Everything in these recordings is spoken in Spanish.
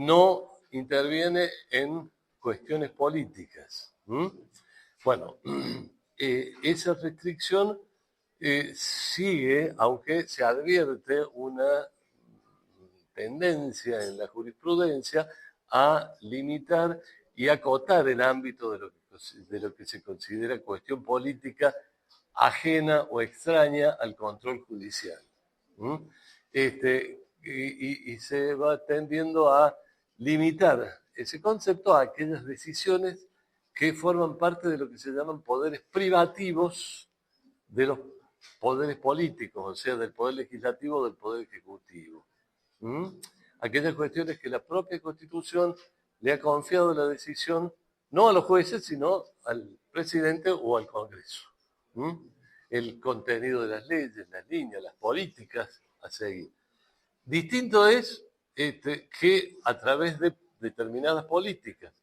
no interviene en cuestiones políticas. Bueno, esa restricción sigue, aunque se advierte una tendencia en la jurisprudencia a limitar y acotar el ámbito de lo que se considera cuestión política ajena o extraña al control judicial. Y se va tendiendo a limitar ese concepto a aquellas decisiones que forman parte de lo que se llaman poderes privativos de los poderes políticos, o sea, del poder legislativo o del poder ejecutivo. Aquellas cuestiones que la propia Constitución le ha confiado la decisión no a los jueces, sino al presidente o al Congreso. El contenido de las leyes, las líneas, las políticas a seguir. Distinto es que a través de determinadas políticas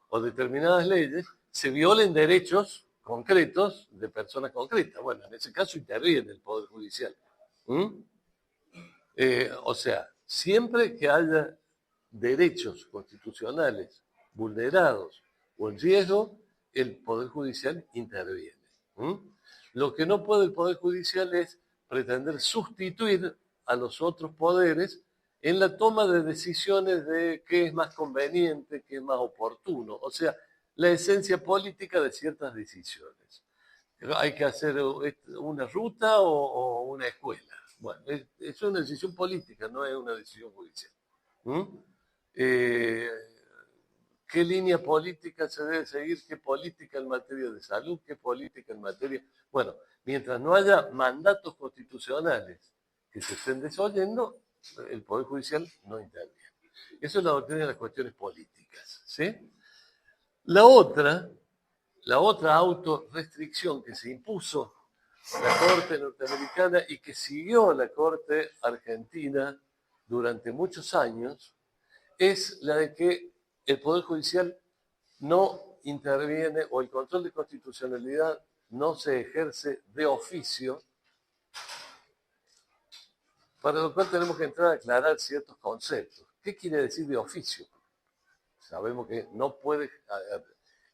o determinadas leyes se violen derechos concretos de personas concretas. Bueno, en ese caso interviene el Poder Judicial. O sea, siempre que haya derechos constitucionales vulnerados o en riesgo, el Poder Judicial interviene. Lo que no puede el Poder Judicial es pretender sustituir a los otros poderes en la toma de decisiones de qué es más conveniente, qué es más oportuno. O sea, la esencia política de ciertas decisiones. Hay que hacer una ruta o una escuela. Bueno, es una decisión política, no es una decisión judicial. ¿Qué línea política se debe seguir? ¿Qué política en materia de salud? ¿Qué política en materia...? Bueno, mientras no haya mandatos constitucionales que se estén desoyendo, el Poder Judicial no interviene. Eso es la doctrina de las cuestiones políticas. ¿Sí? La otra autorrestricción que se impuso la Corte norteamericana y que siguió la Corte argentina durante muchos años es la de que el Poder Judicial no interviene o el control de constitucionalidad no se ejerce de oficio, para lo cual tenemos que entrar a aclarar ciertos conceptos. ¿Qué quiere decir de oficio? Sabemos que no puede...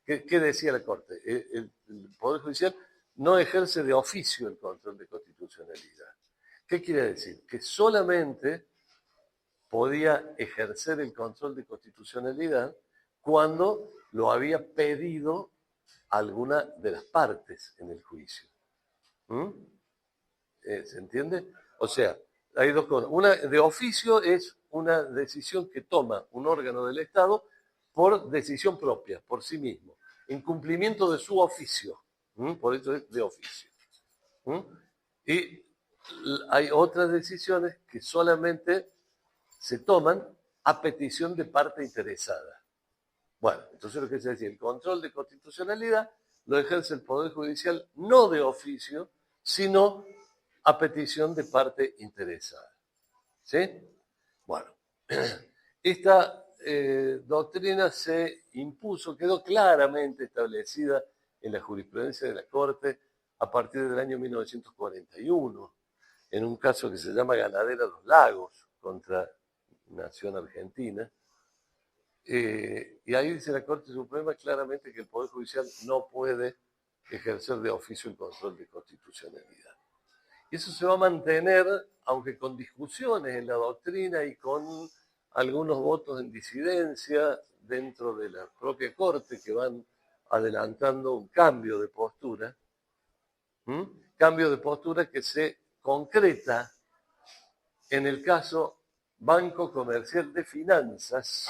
¿Qué decía la Corte? El Poder Judicial no ejerce de oficio el control de constitucionalidad. ¿Qué quiere decir? Que solamente podía ejercer el control de constitucionalidad cuando lo había pedido alguna de las partes en el juicio. ¿Se entiende? O sea, hay dos cosas. Una de oficio es una decisión que toma un órgano del Estado por decisión propia, por sí mismo, en cumplimiento de su oficio. Por eso es de oficio. Y hay otras decisiones que solamente se toman a petición de parte interesada. Bueno, entonces lo que se decía, el control de constitucionalidad lo ejerce el Poder Judicial no de oficio, sino a petición de parte interesada. ¿Sí? Bueno, esta doctrina se impuso, quedó claramente establecida en la jurisprudencia de la Corte a partir del año 1941, en un caso que se llama Ganadera Los Lagos contra Nación Argentina. Y ahí dice la Corte Suprema claramente que el Poder Judicial no puede ejercer de oficio el control de constitucionalidad. Y eso se va a mantener, aunque con discusiones en la doctrina y con algunos votos en disidencia dentro de la propia Corte que van adelantando un cambio de postura. Cambio de postura que se concreta en el caso Banco Comercial de Finanzas,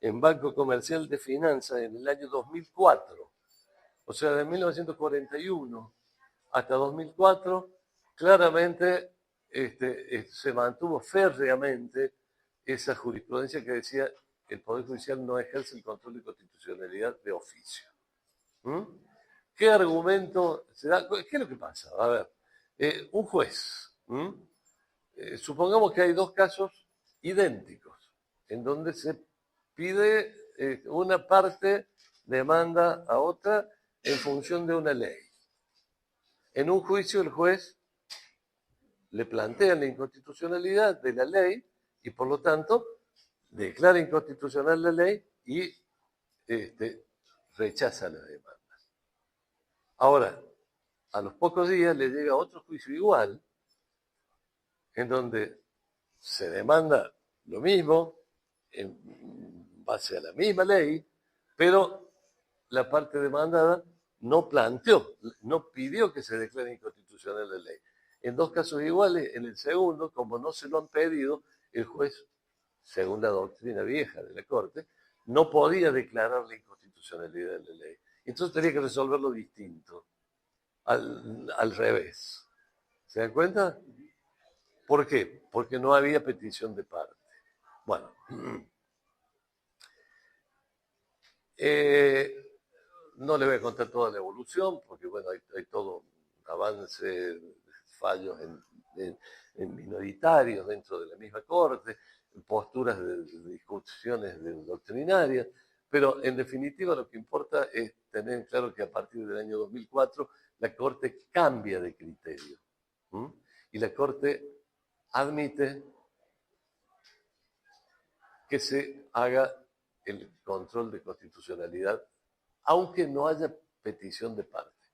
en Banco Comercial de Finanzas en el año 2004. O sea, de 1941 hasta 2004, claramente se mantuvo férreamente esa jurisprudencia que decía que el Poder Judicial no ejerce el control de constitucionalidad de oficio. ¿Qué argumento se da? ¿Qué es lo que pasa? A ver, un juez, supongamos que hay dos casos idénticos, en donde se pide una parte demanda a otra en función de una ley. En un juicio el juez le plantea la inconstitucionalidad de la ley y por lo tanto declara inconstitucional la ley y rechaza la demanda. Ahora, a los pocos días le llega otro juicio igual, en donde se demanda lo mismo, en base a la misma ley, pero la parte demandada no planteó, no pidió que se declare inconstitucional la ley. En dos casos iguales, en el segundo, como no se lo han pedido, el juez, según la doctrina vieja de la Corte, no podía declarar la inconstitucionalidad de la ley. Entonces tenía que resolverlo distinto, al revés. ¿Se dan cuenta? ¿Por qué? Porque no había petición de parte. Bueno, no le voy a contar toda la evolución, porque bueno, hay todo un avance, fallos en minoritarios dentro de la misma Corte, posturas de discusiones doctrinarias, pero en definitiva lo que importa es tener claro que a partir del año 2004 la Corte cambia de criterio. Y la Corte admite que se haga el control de constitucionalidad, aunque no haya petición de parte,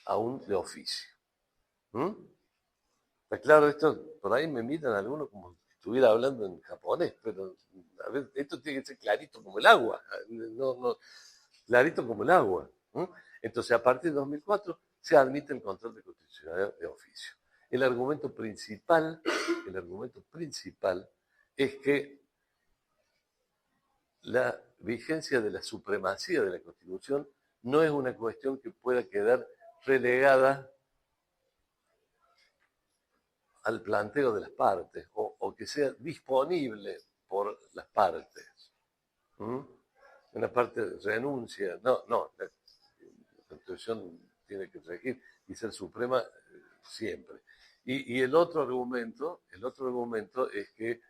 aún de oficio. ¿Está claro esto? Por ahí me miran algunos como si estuviera hablando en japonés, pero a ver, esto tiene que ser clarito como el agua, clarito como el agua. Entonces, a partir de 2004 se admite el control de constitucionalidad de oficio. El argumento principal es que la vigencia de la supremacía de la Constitución no es una cuestión que pueda quedar relegada al planteo de las partes o que sea disponible por las partes. Una parte renuncia, no, la Constitución tiene que regir y ser suprema siempre. Y el otro argumento es que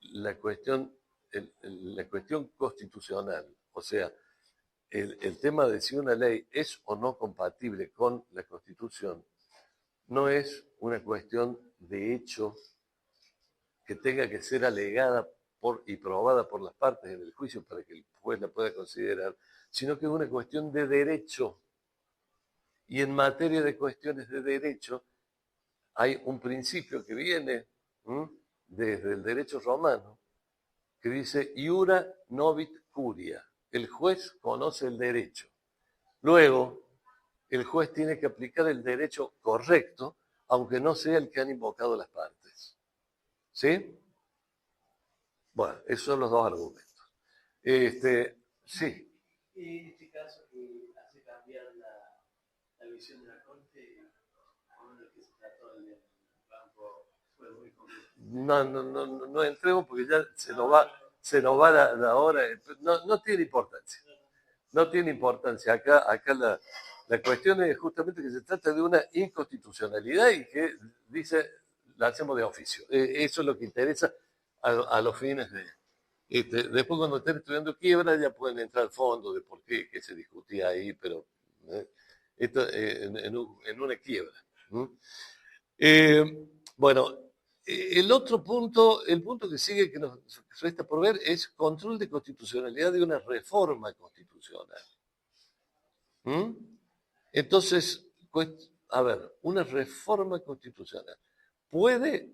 la cuestión constitucional, o sea, el tema de si una ley es o no compatible con la Constitución, no es una cuestión de hecho que tenga que ser alegada y probada por las partes en el juicio para que el juez la pueda considerar, sino que es una cuestión de derecho. Y en materia de cuestiones de derecho hay un principio que viene desde el derecho romano, que dice iura novit curia. El juez conoce el derecho. Luego, el juez tiene que aplicar el derecho correcto, aunque no sea el que han invocado las partes. ¿Sí? Bueno, esos son los dos argumentos. Sí. En este caso que hace cambiar la visión de la Corte, con lo que se trató del banco, fue muy complejo. No entremos porque ya se nos va la hora. No tiene importancia. No tiene importancia. Acá la cuestión es justamente que se trata de una inconstitucionalidad y que dice, la hacemos de oficio. Eso es lo que interesa a los fines de... después cuando estén estudiando quiebra ya pueden entrar al fondo de por qué se discutía ahí, pero esto en una quiebra. Bueno, el punto que sigue que nos resta por ver es control de constitucionalidad de una reforma constitucional. Entonces, a ver, una reforma constitucional. ¿Puede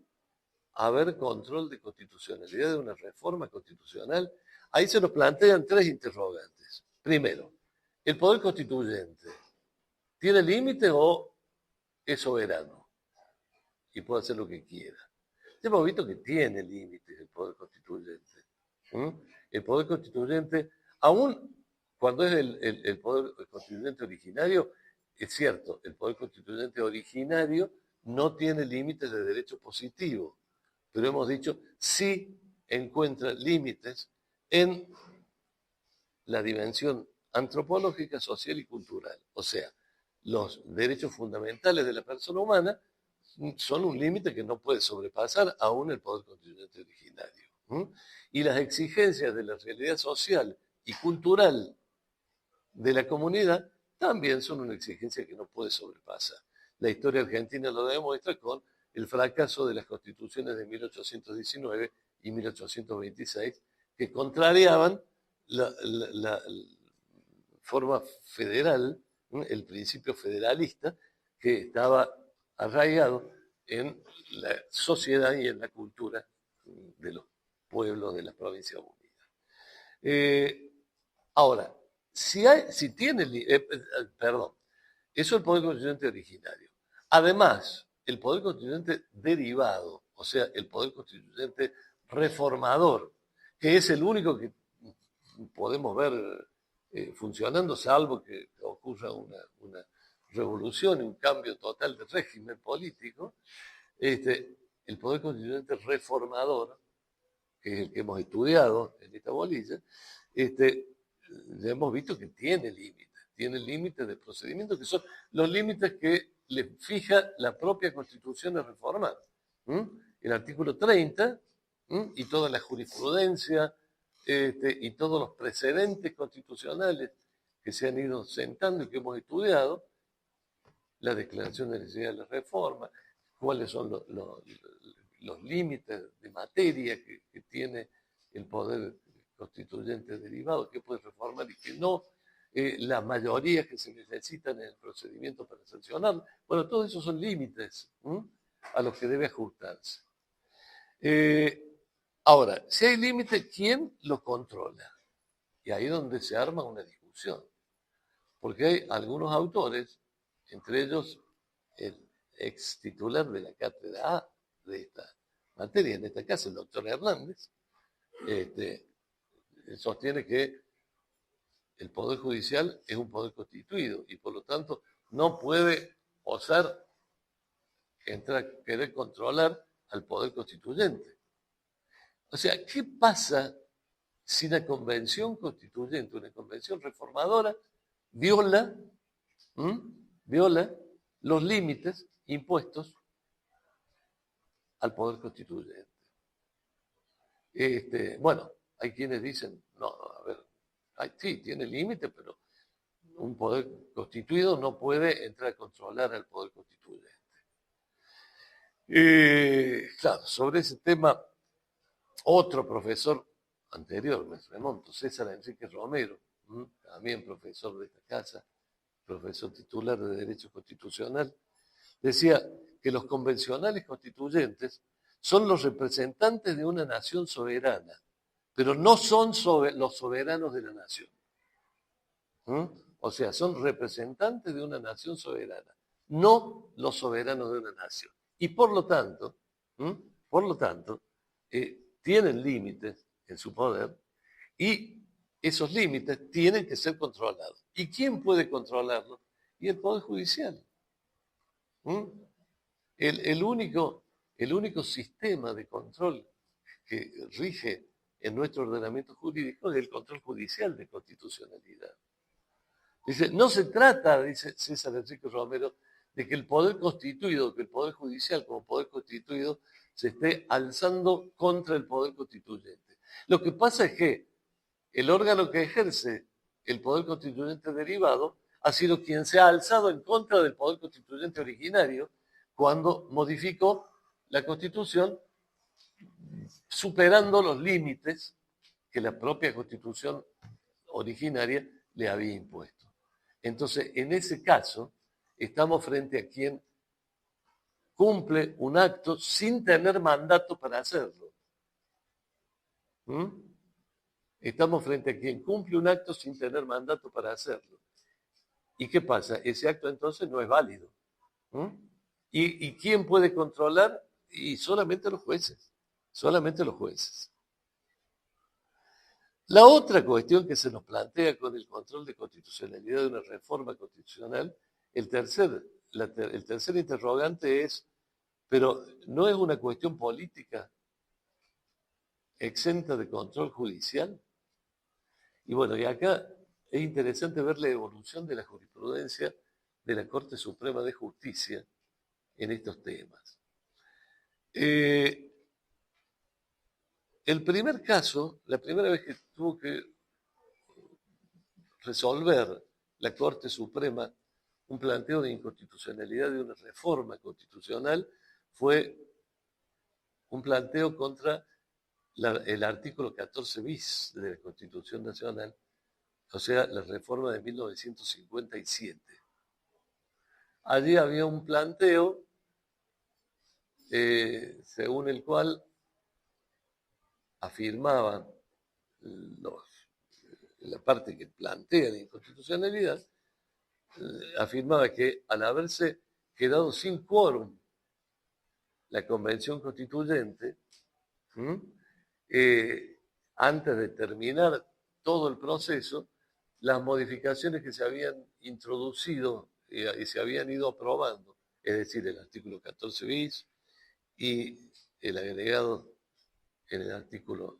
haber control de constitucionalidad de una reforma constitucional? Ahí se nos plantean tres interrogantes. Primero, ¿el poder constituyente tiene límites o es soberano y puede hacer lo que quiera? Ya hemos visto que tiene límites el poder constituyente. El poder constituyente, aún cuando es el poder constituyente originario, es cierto, el poder constituyente originario no tiene límites de derecho positivo, pero hemos dicho sí encuentra límites en la dimensión antropológica, social y cultural. O sea, los derechos fundamentales de la persona humana son un límite que no puede sobrepasar aún el poder constituyente originario. Y las exigencias de la realidad social y cultural de la comunidad también son una exigencia que no puede sobrepasar. La historia argentina lo demuestra con el fracaso de las constituciones de 1819 y 1826, que contrariaban la forma federal, el principio federalista que estaba arraigado en la sociedad y en la cultura de los pueblos de las provincias unidas. Ahora, si tiene, perdón, eso es el poder constituyente originario. Además, el poder constituyente derivado, o sea, el poder constituyente reformador, que es el único que podemos ver funcionando, salvo que ocurra una revolución, un cambio total de régimen político, el poder constituyente reformador, que es el que hemos estudiado en esta bolilla, ya hemos visto que tiene límites de procedimiento, que son los límites que le fija la propia Constitución a reformar. El artículo 30 y toda la jurisprudencia y todos los precedentes constitucionales que se han ido sentando y que hemos estudiado, la declaración de necesidad de la reforma, cuáles son los límites de materia que tiene el poder constituyente derivado, que puede reformar y que no, las mayorías que se necesitan en el procedimiento para sancionar. Bueno, todos esos son límites a los que debe ajustarse. Ahora, si hay límites, ¿quién lo controla? Y ahí es donde se arma una discusión. Porque hay algunos autores, entre ellos el ex titular de la cátedra A de esta materia, en este caso el doctor Hernández, sostiene que el Poder Judicial es un poder constituido y por lo tanto no puede osar querer controlar al Poder Constituyente. O sea, ¿qué pasa si una convención constituyente, una convención reformadora, viola los límites impuestos al Poder Constituyente? Bueno, hay quienes dicen, no, a ver, sí, tiene límite, pero un poder constituido no puede entrar a controlar al Poder Constituyente. Claro, sobre ese tema, otro profesor anterior, me remonto, César Enrique Romero, también profesor de esta casa, profesor titular de Derecho Constitucional, decía que los convencionales constituyentes son los representantes de una nación soberana, pero no son los soberanos de la nación. O sea, son representantes de una nación soberana, no los soberanos de una nación. Y por lo tanto, tienen límites en su poder y esos límites tienen que ser controlados. ¿Y quién puede controlarlos? Y el Poder Judicial. El único sistema de control que rige en nuestro ordenamiento jurídico es el control judicial de constitucionalidad. Dice, no se trata, dice César Enrique Romero, de que el poder constituido, que el Poder Judicial como poder constituido se esté alzando contra el poder constituyente. Lo que pasa es que el órgano que ejerce el poder constituyente derivado ha sido quien se ha alzado en contra del poder constituyente originario cuando modificó la Constitución superando los límites que la propia Constitución originaria le había impuesto. Entonces, en ese caso, estamos frente a quien cumple un acto sin tener mandato para hacerlo. Estamos frente a quien cumple un acto sin tener mandato para hacerlo. ¿Y qué pasa? Ese acto entonces no es válido. ¿Y quién puede controlar? Y solamente los jueces. Solamente los jueces. La otra cuestión que se nos plantea con el control de constitucionalidad de una reforma constitucional, el tercer interrogante es, pero ¿no es una cuestión política exenta de control judicial? Y bueno, y acá es interesante ver la evolución de la jurisprudencia de la Corte Suprema de Justicia en estos temas. El primer caso, la primera vez que tuvo que resolver la Corte Suprema un planteo de inconstitucionalidad de una reforma constitucional fue un planteo contra el artículo 14 bis de la Constitución Nacional, o sea, la reforma de 1957. Allí había un planteo según el cual afirmaban la parte que plantea la inconstitucionalidad, afirmaba que al haberse quedado sin quórum la Convención Constituyente, antes de terminar todo el proceso, las modificaciones que se habían introducido y se habían ido aprobando, es decir, el artículo 14 bis y el agregado en el artículo,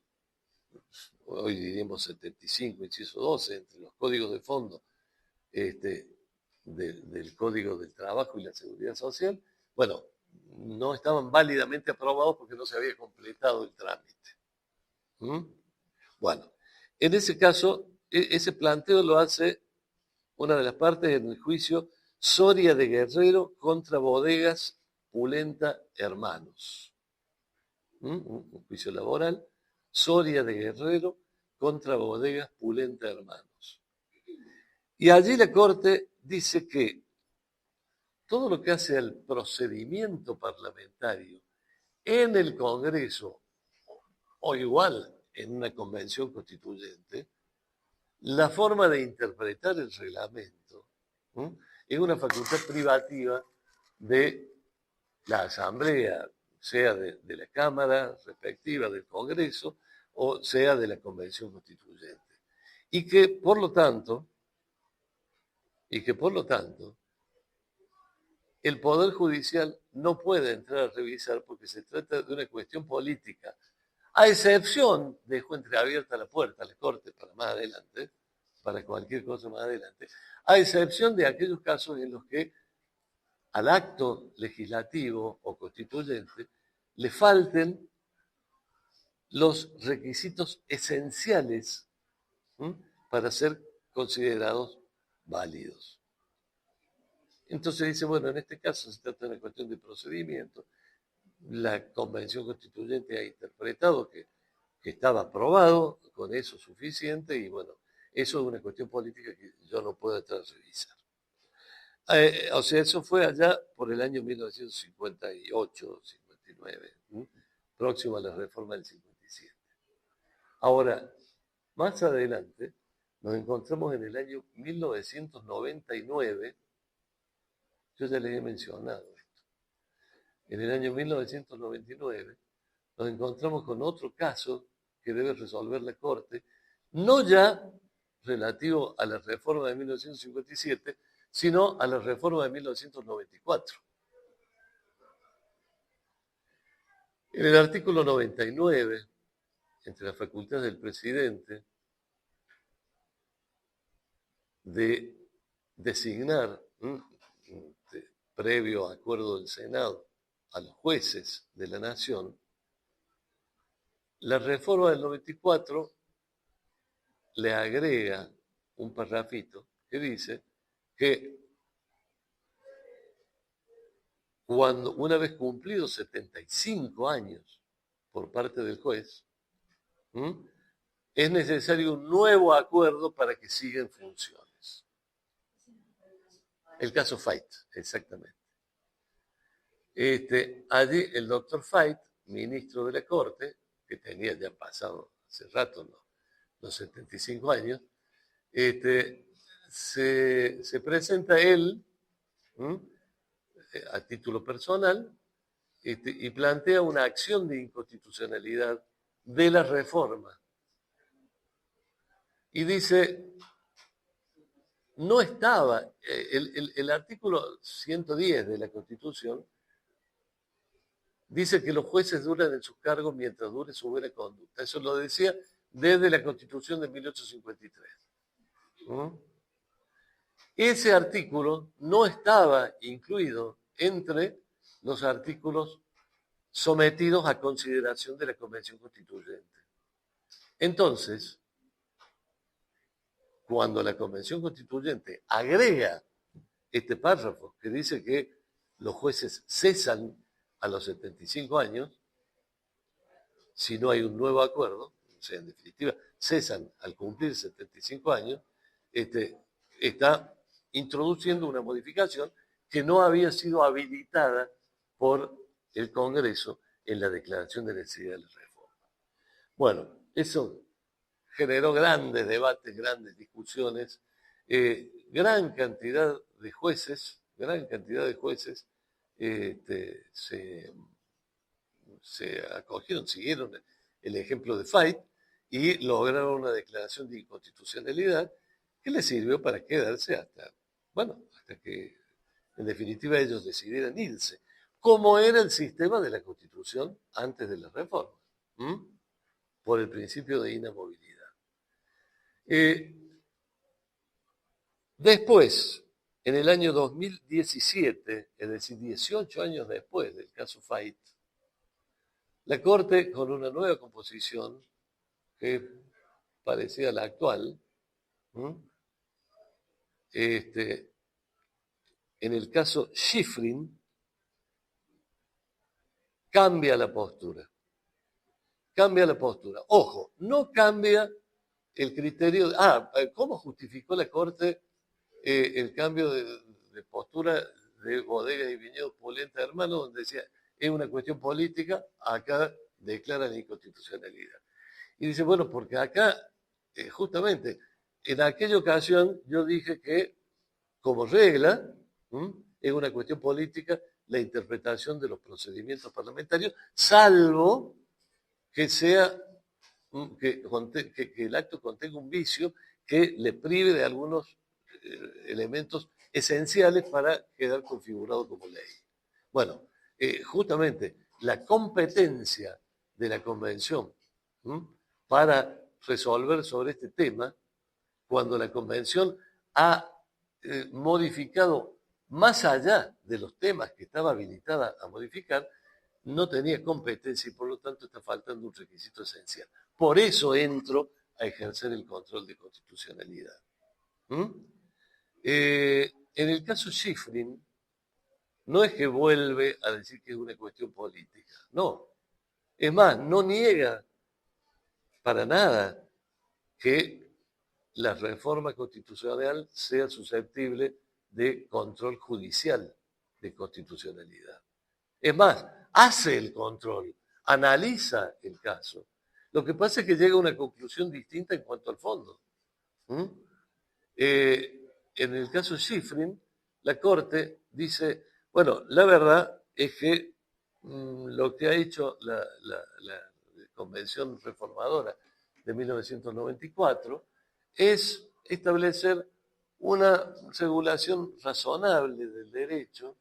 hoy diríamos 75, inciso 12, entre los códigos de fondo del Código del Trabajo y la Seguridad Social, bueno, no estaban válidamente aprobados porque no se había completado el trámite. Bueno, en ese caso, ese planteo lo hace una de las partes en el juicio Soria de Guerrero contra Bodegas Pulenta Hermanos. Un juicio laboral, Soria de Guerrero contra Bodegas Pulenta Hermanos. Y allí la Corte dice que todo lo que hace al procedimiento parlamentario en el Congreso, o igual en una convención constituyente, la forma de interpretar el reglamento es una facultad privativa de la Asamblea, sea de la Cámara respectiva del Congreso o sea de la Convención Constituyente. Y que por lo tanto, el Poder Judicial no puede entrar a revisar porque se trata de una cuestión política. A excepción, dejo entreabierta la puerta a la Corte para más adelante, para cualquier cosa más adelante, a excepción de aquellos casos en los que al acto legislativo o constituyente le falten los requisitos esenciales para ser considerados válidos. Entonces dice, bueno, en este caso se trata de una cuestión de procedimiento. La Convención Constituyente ha interpretado que estaba aprobado, con eso suficiente, y bueno, eso es una cuestión política que yo no puedo entrar a revisar. O sea, eso fue allá por el año 1958, 59, próximo a la reforma del 57. Ahora, más adelante, nos encontramos en el año 1999, yo ya les he mencionado esto, en el año 1999 nos encontramos con otro caso que debe resolver la Corte, no ya relativo a la reforma de 1957, sino a la reforma de 1994. En el artículo 99, entre las facultades del presidente de designar, previo acuerdo del Senado, a los jueces de la Nación, la reforma del 94 le agrega un parrafito que dice que cuando una vez cumplidos 75 años por parte del juez, es necesario un nuevo acuerdo para que siga en funciones. El caso Fait, exactamente. Allí el doctor Fait, ministro de la Corte, que tenía ya pasado hace rato los 75 años, se presenta él a título personal y plantea una acción de inconstitucionalidad de la reforma. Y dice, no estaba, el artículo 110 de la Constitución dice que los jueces duran en sus cargos mientras dure su buena conducta. Eso lo decía desde la Constitución de 1853. Ese artículo no estaba incluido entre los artículos sometidos a consideración de la Convención Constituyente. Entonces, cuando la Convención Constituyente agrega este párrafo que dice que los jueces cesan a los 75 años, si no hay un nuevo acuerdo, o sea, en definitiva, cesan al cumplir 75 años, está introduciendo una modificación que no había sido habilitada por el Congreso en la declaración de necesidad de la reforma. Bueno, eso generó grandes debates, grandes discusiones, gran cantidad de jueces se acogieron, siguieron el ejemplo de Fait y lograron una declaración de inconstitucionalidad que les sirvió para quedarse hasta que en definitiva ellos decidieran irse, como era el sistema de la Constitución antes de la reforma, por el principio de inamovilidad. Después, en el año 2017, es decir, 18 años después del caso Fait, la Corte, con una nueva composición que parecía la actual, en el caso Schifrin, cambia la postura. Ojo, no cambia el criterio. ¿Cómo justificó la Corte el cambio de postura de Bodegas y Viñedos Polenta Hermanos, donde decía es una cuestión política? Acá declara la inconstitucionalidad. Y dice, bueno, porque acá, justamente, en aquella ocasión yo dije que, como regla, es una cuestión política la interpretación de los procedimientos parlamentarios, salvo que sea que el acto contenga un vicio que le prive de algunos elementos esenciales para quedar configurado como ley. Bueno, justamente la competencia de la Convención para resolver sobre este tema, cuando la Convención ha modificado más allá de los temas que estaba habilitada a modificar, no tenía competencia y por lo tanto está faltando un requisito esencial. Por eso entro a ejercer el control de constitucionalidad. En el caso Schifrin, no es que vuelve a decir que es una cuestión política, no. Es más, no niega para nada que la reforma constitucional sea susceptible de control judicial de constitucionalidad. Es más, hace el control, analiza el caso. Lo que pasa es que llega a una conclusión distinta en cuanto al fondo. En el caso Schifrin, la Corte dice, bueno, la verdad es que lo que ha hecho la Convención Reformadora de 1994 es establecer una regulación razonable del derecho,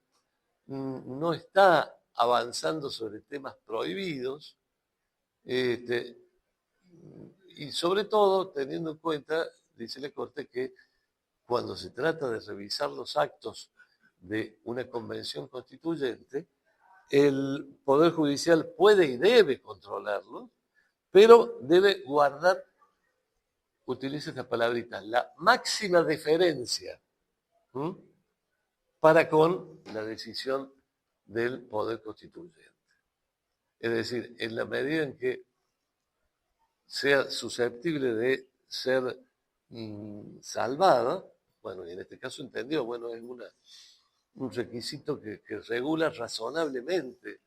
no está avanzando sobre temas prohibidos, y sobre todo teniendo en cuenta, dice la Corte, que cuando se trata de revisar los actos de una convención constituyente, el Poder Judicial puede y debe controlarlo, pero debe guardar, utiliza esta palabrita, la máxima deferencia para con la decisión del Poder Constituyente. Es decir, en la medida en que sea susceptible de ser salvada, bueno, y en este caso entendió, bueno, es un requisito que regula razonablemente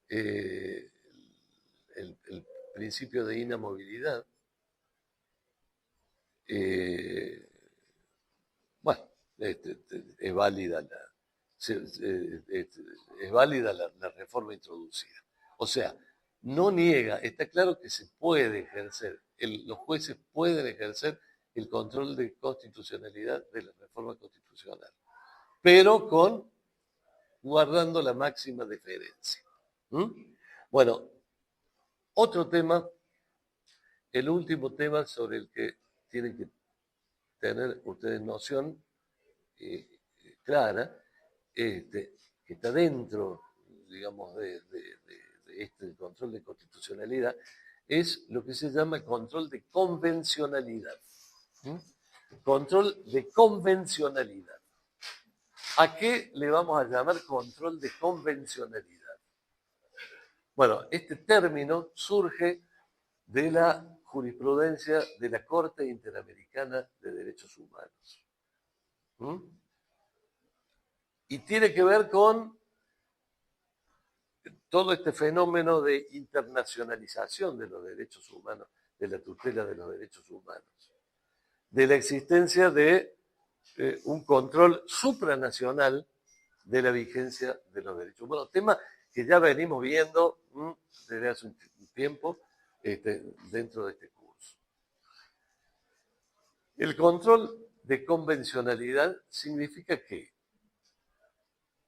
el principio de inamovilidad. Bueno, es válida la reforma introducida. O sea, no niega, está claro que se puede ejercer, los jueces pueden ejercer el control de constitucionalidad de la reforma constitucional, pero guardando la máxima deferencia. Bueno, otro tema, el último tema sobre el que tienen que tener ustedes noción clara, que está dentro, digamos, de este control de constitucionalidad, es lo que se llama el control de convencionalidad. Control de convencionalidad. ¿A qué le vamos a llamar control de convencionalidad? Bueno, este término surge de la jurisprudencia de la Corte Interamericana de Derechos Humanos. ¿Mm? Y tiene que ver con todo este fenómeno de internacionalización de los derechos humanos, de la tutela de los derechos humanos, de la existencia de un control supranacional de la vigencia de los derechos humanos. Tema que ya venimos viendo desde hace un tiempo dentro de este curso. El control de convencionalidad significa que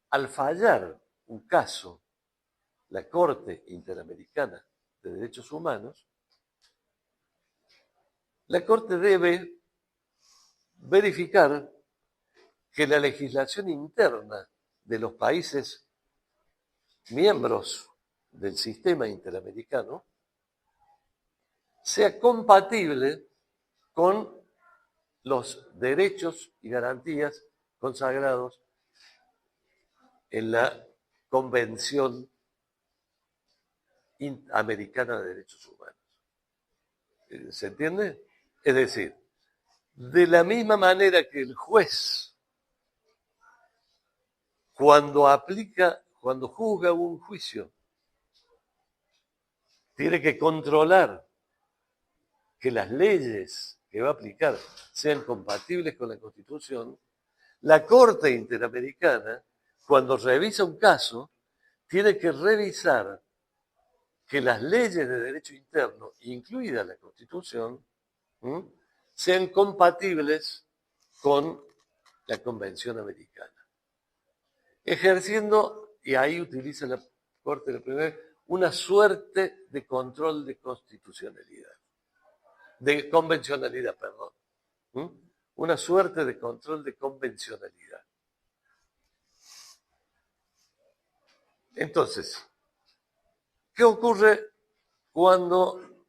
al fallar un caso, la Corte Interamericana de Derechos Humanos, la Corte debe verificar que la legislación interna de los países miembros del sistema interamericano sea compatible con los derechos y garantías consagrados en la Convención Americana de Derechos Humanos. ¿Se entiende? Es decir, de la misma manera que el juez, cuando juzga un juicio, tiene que controlar que las leyes que va a aplicar sean compatibles con la Constitución, la Corte Interamericana, cuando revisa un caso, tiene que revisar que las leyes de derecho interno, incluida la Constitución, sean compatibles con la Convención Americana. Ejerciendo, y ahí utiliza la Corte de Primera, una suerte de control de constitucionalidad, de convencionalidad, perdón. Una suerte de control de convencionalidad. Entonces, ¿qué ocurre cuando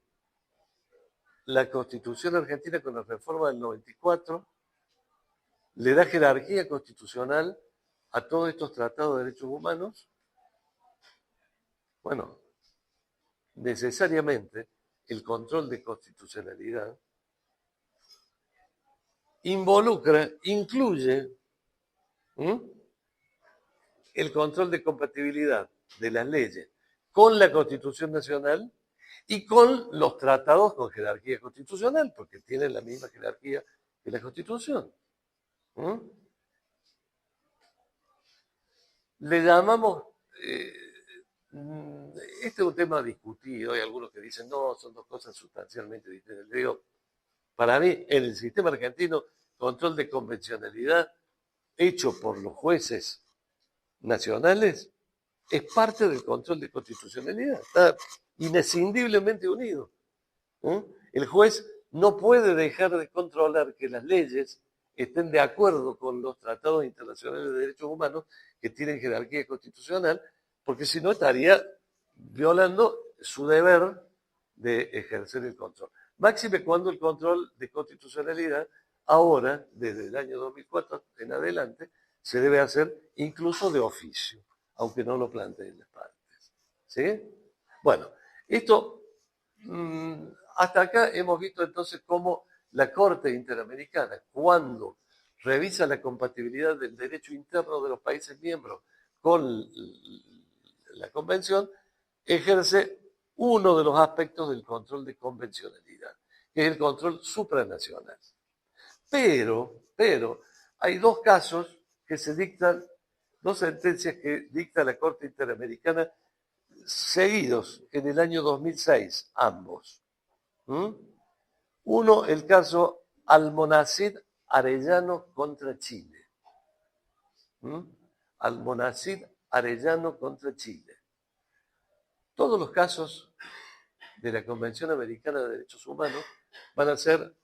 la Constitución argentina, con la reforma del 94, le da jerarquía constitucional a todos estos tratados de derechos humanos? Bueno, necesariamente el control de constitucionalidad incluye el control de compatibilidad de las leyes con la Constitución Nacional y con los tratados con jerarquía constitucional, porque tienen la misma jerarquía que la Constitución. Le llamamos, este es un tema discutido, hay algunos que dicen, no, son dos cosas sustancialmente diferentes. Digo, para mí, en el sistema argentino, control de convencionalidad hecho por los jueces nacionales es parte del control de constitucionalidad, está inescindiblemente unido. El juez no puede dejar de controlar que las leyes estén de acuerdo con los tratados internacionales de derechos humanos que tienen jerarquía constitucional, porque si no estaría violando su deber de ejercer el control. Máxime cuando el control de constitucionalidad ahora, desde el año 2004 en adelante, se debe hacer incluso de oficio, aunque no lo planteen las partes. ¿Sí? Bueno, esto, hasta acá hemos visto entonces cómo la Corte Interamericana, cuando revisa la compatibilidad del derecho interno de los países miembros con la Convención, ejerce uno de los aspectos del control de convencionalidad, que es el control supranacional. Pero hay dos casos que se dictan, dos sentencias que dicta la Corte Interamericana seguidos en el año 2006, ambos. Uno, el caso Almonacid Arellano contra Chile. Almonacid Arellano contra Chile. Todos los casos de la Convención Americana de Derechos Humanos van a ser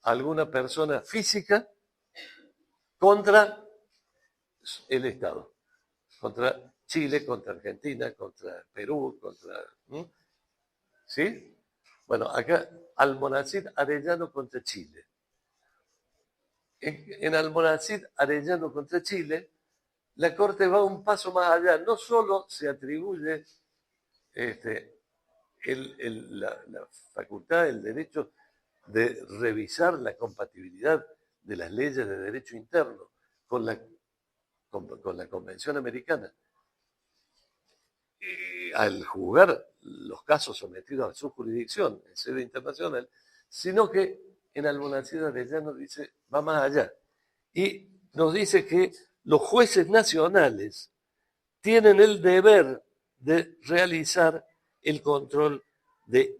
alguna persona física contra el Estado, contra Chile, contra Argentina, contra Perú, ¿sí? Bueno, acá Almonacid Arellano contra Chile. En Almonacid Arellano contra Chile, la Corte va un paso más allá. No solo se atribuye la facultad, el derecho de revisar la compatibilidad de las leyes de derecho interno con la Convención Americana, al juzgar los casos sometidos a su jurisdicción en sede internacional, sino que en Almonacid Arellano dice, va más allá, y nos dice que los jueces nacionales tienen el deber de realizar el control de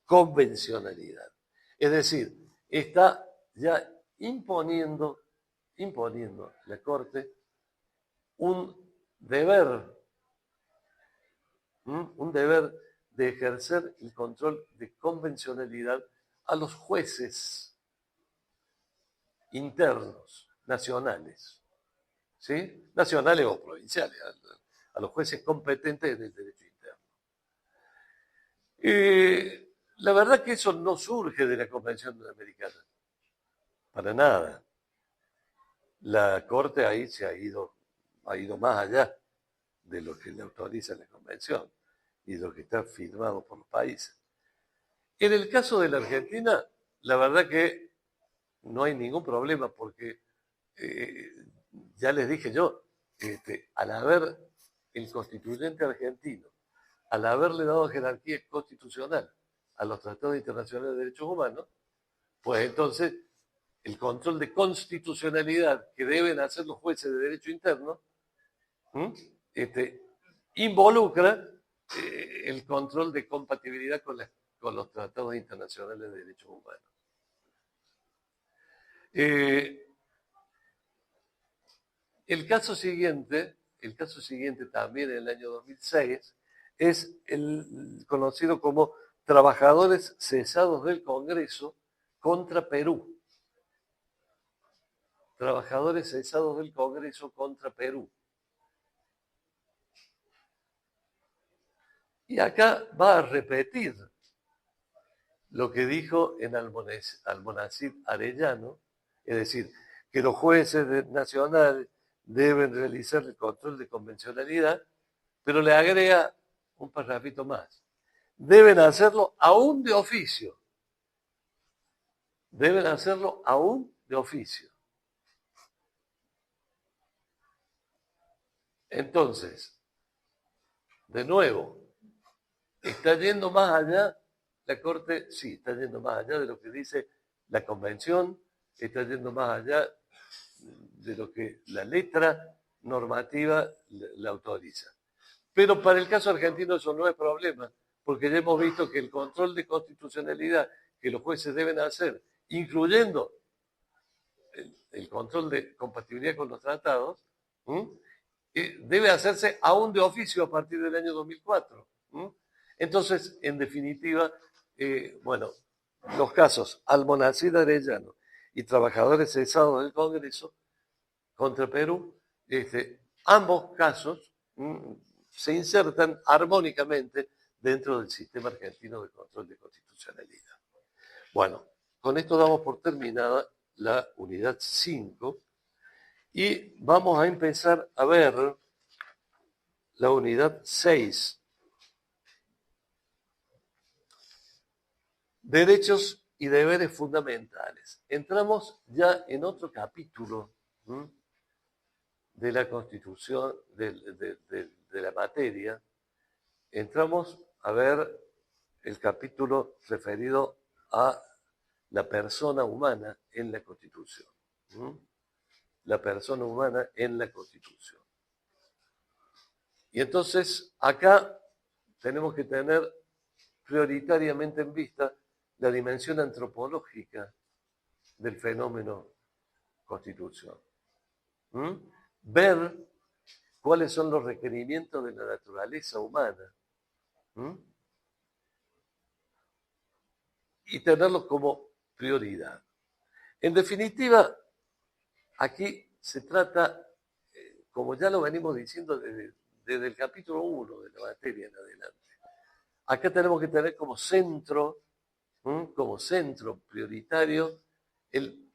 convencionalidad. Es decir, está ya imponiendo la Corte un deber de ejercer el control de convencionalidad a los jueces internos, nacionales, ¿sí? Nacionales o provinciales, a los jueces competentes del derecho interno. La verdad que eso no surge de la Convención Americana, para nada. La Corte ahí ha ido más allá de lo que le autoriza la Convención y de lo que está firmado por los países. En el caso de la Argentina, la verdad que no hay ningún problema porque ya les dije yo, al haber el constituyente argentino, al haberle dado jerarquía constitucional a los tratados internacionales de derechos humanos, pues entonces el control de constitucionalidad que deben hacer los jueces de derecho interno involucra el control de compatibilidad con los tratados internacionales de derechos humanos. El caso siguiente también en el año 2006 es el conocido como Trabajadores Cesados del Congreso contra Perú. Trabajadores Cesados del Congreso contra Perú. Y acá va a repetir lo que dijo en Almonacid Arellano, es decir, que los jueces nacionales deben realizar el control de convencionalidad, pero le agrega un parrafito más. Deben hacerlo aún de oficio. Deben hacerlo aún de oficio. Entonces, de nuevo, ¿está yendo más allá? La Corte sí, está yendo más allá de lo que dice la Convención, está yendo más allá de lo que la letra normativa la autoriza. Pero para el caso argentino eso no es problema, porque ya hemos visto que el control de constitucionalidad que los jueces deben hacer, incluyendo el control de compatibilidad con los tratados, debe hacerse aún de oficio a partir del año 2004. Entonces, en definitiva, los casos Almonacid Arellano y Trabajadores Cesados del Congreso contra Perú, ambos casos se insertan armónicamente dentro del sistema argentino de control de constitucionalidad. Bueno, con esto damos por terminada la unidad 5 y vamos a empezar a ver la unidad 6. Derechos y deberes fundamentales. Entramos ya en otro capítulo de la Constitución, de la materia. Entramos a ver el capítulo referido a la persona humana en la Constitución. La persona humana en la Constitución. Y entonces acá tenemos que tener prioritariamente en vista la dimensión antropológica del fenómeno Constitución. Ver cuáles son los requerimientos de la naturaleza humana y tenerlos como prioridad. En definitiva, aquí se trata, como ya lo venimos diciendo desde el capítulo 1 de la materia en adelante, acá tenemos que tener como centro prioritario el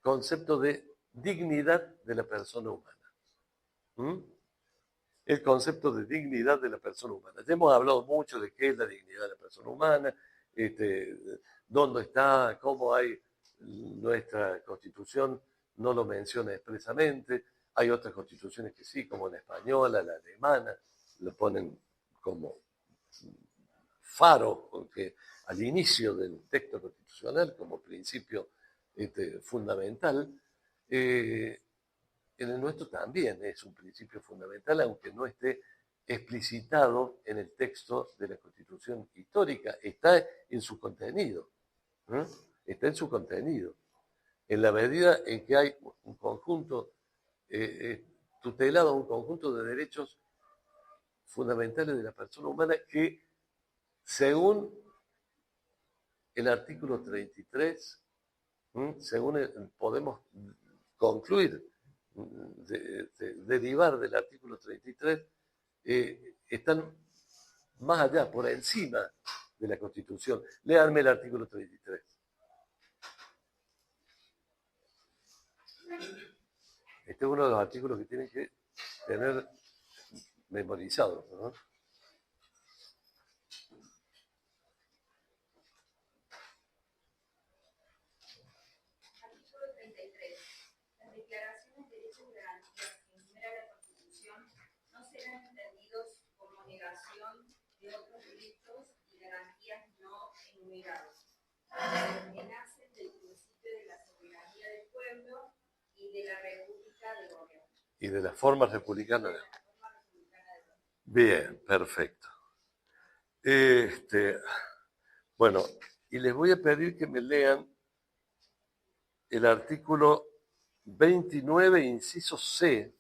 concepto de dignidad de la persona humana. el concepto de dignidad de la persona humana. Ya hemos hablado mucho de qué es la dignidad de la persona humana, dónde está, cómo hay nuestra Constitución no lo menciona expresamente, hay otras constituciones que sí, como la española, la alemana, lo ponen como faro, porque al inicio del texto constitucional, como principio fundamental, en el nuestro también es un principio fundamental, aunque no esté explicitado en el texto de la Constitución histórica, está en su contenido, ¿eh? Está en su contenido. En la medida en que hay un conjunto tutelado, un conjunto de derechos fundamentales de la persona humana que, según el artículo 33, según podemos concluir, derivar del artículo 33, están más allá, por encima de la Constitución. Léanme el artículo 33. Este es uno de los artículos que tienen que tener memorizados, ¿no? Artículo 33. Las declaraciones de derechos y garantías que enumera la Constitución no serán entendidos como negación de otros derechos y garantías no enumerados, que nacen del principio de la soberanía del pueblo y de la república de gobierno. Y de las formas republicanas. Bien, perfecto. Bueno, y les voy a pedir que me lean el artículo 29, inciso C,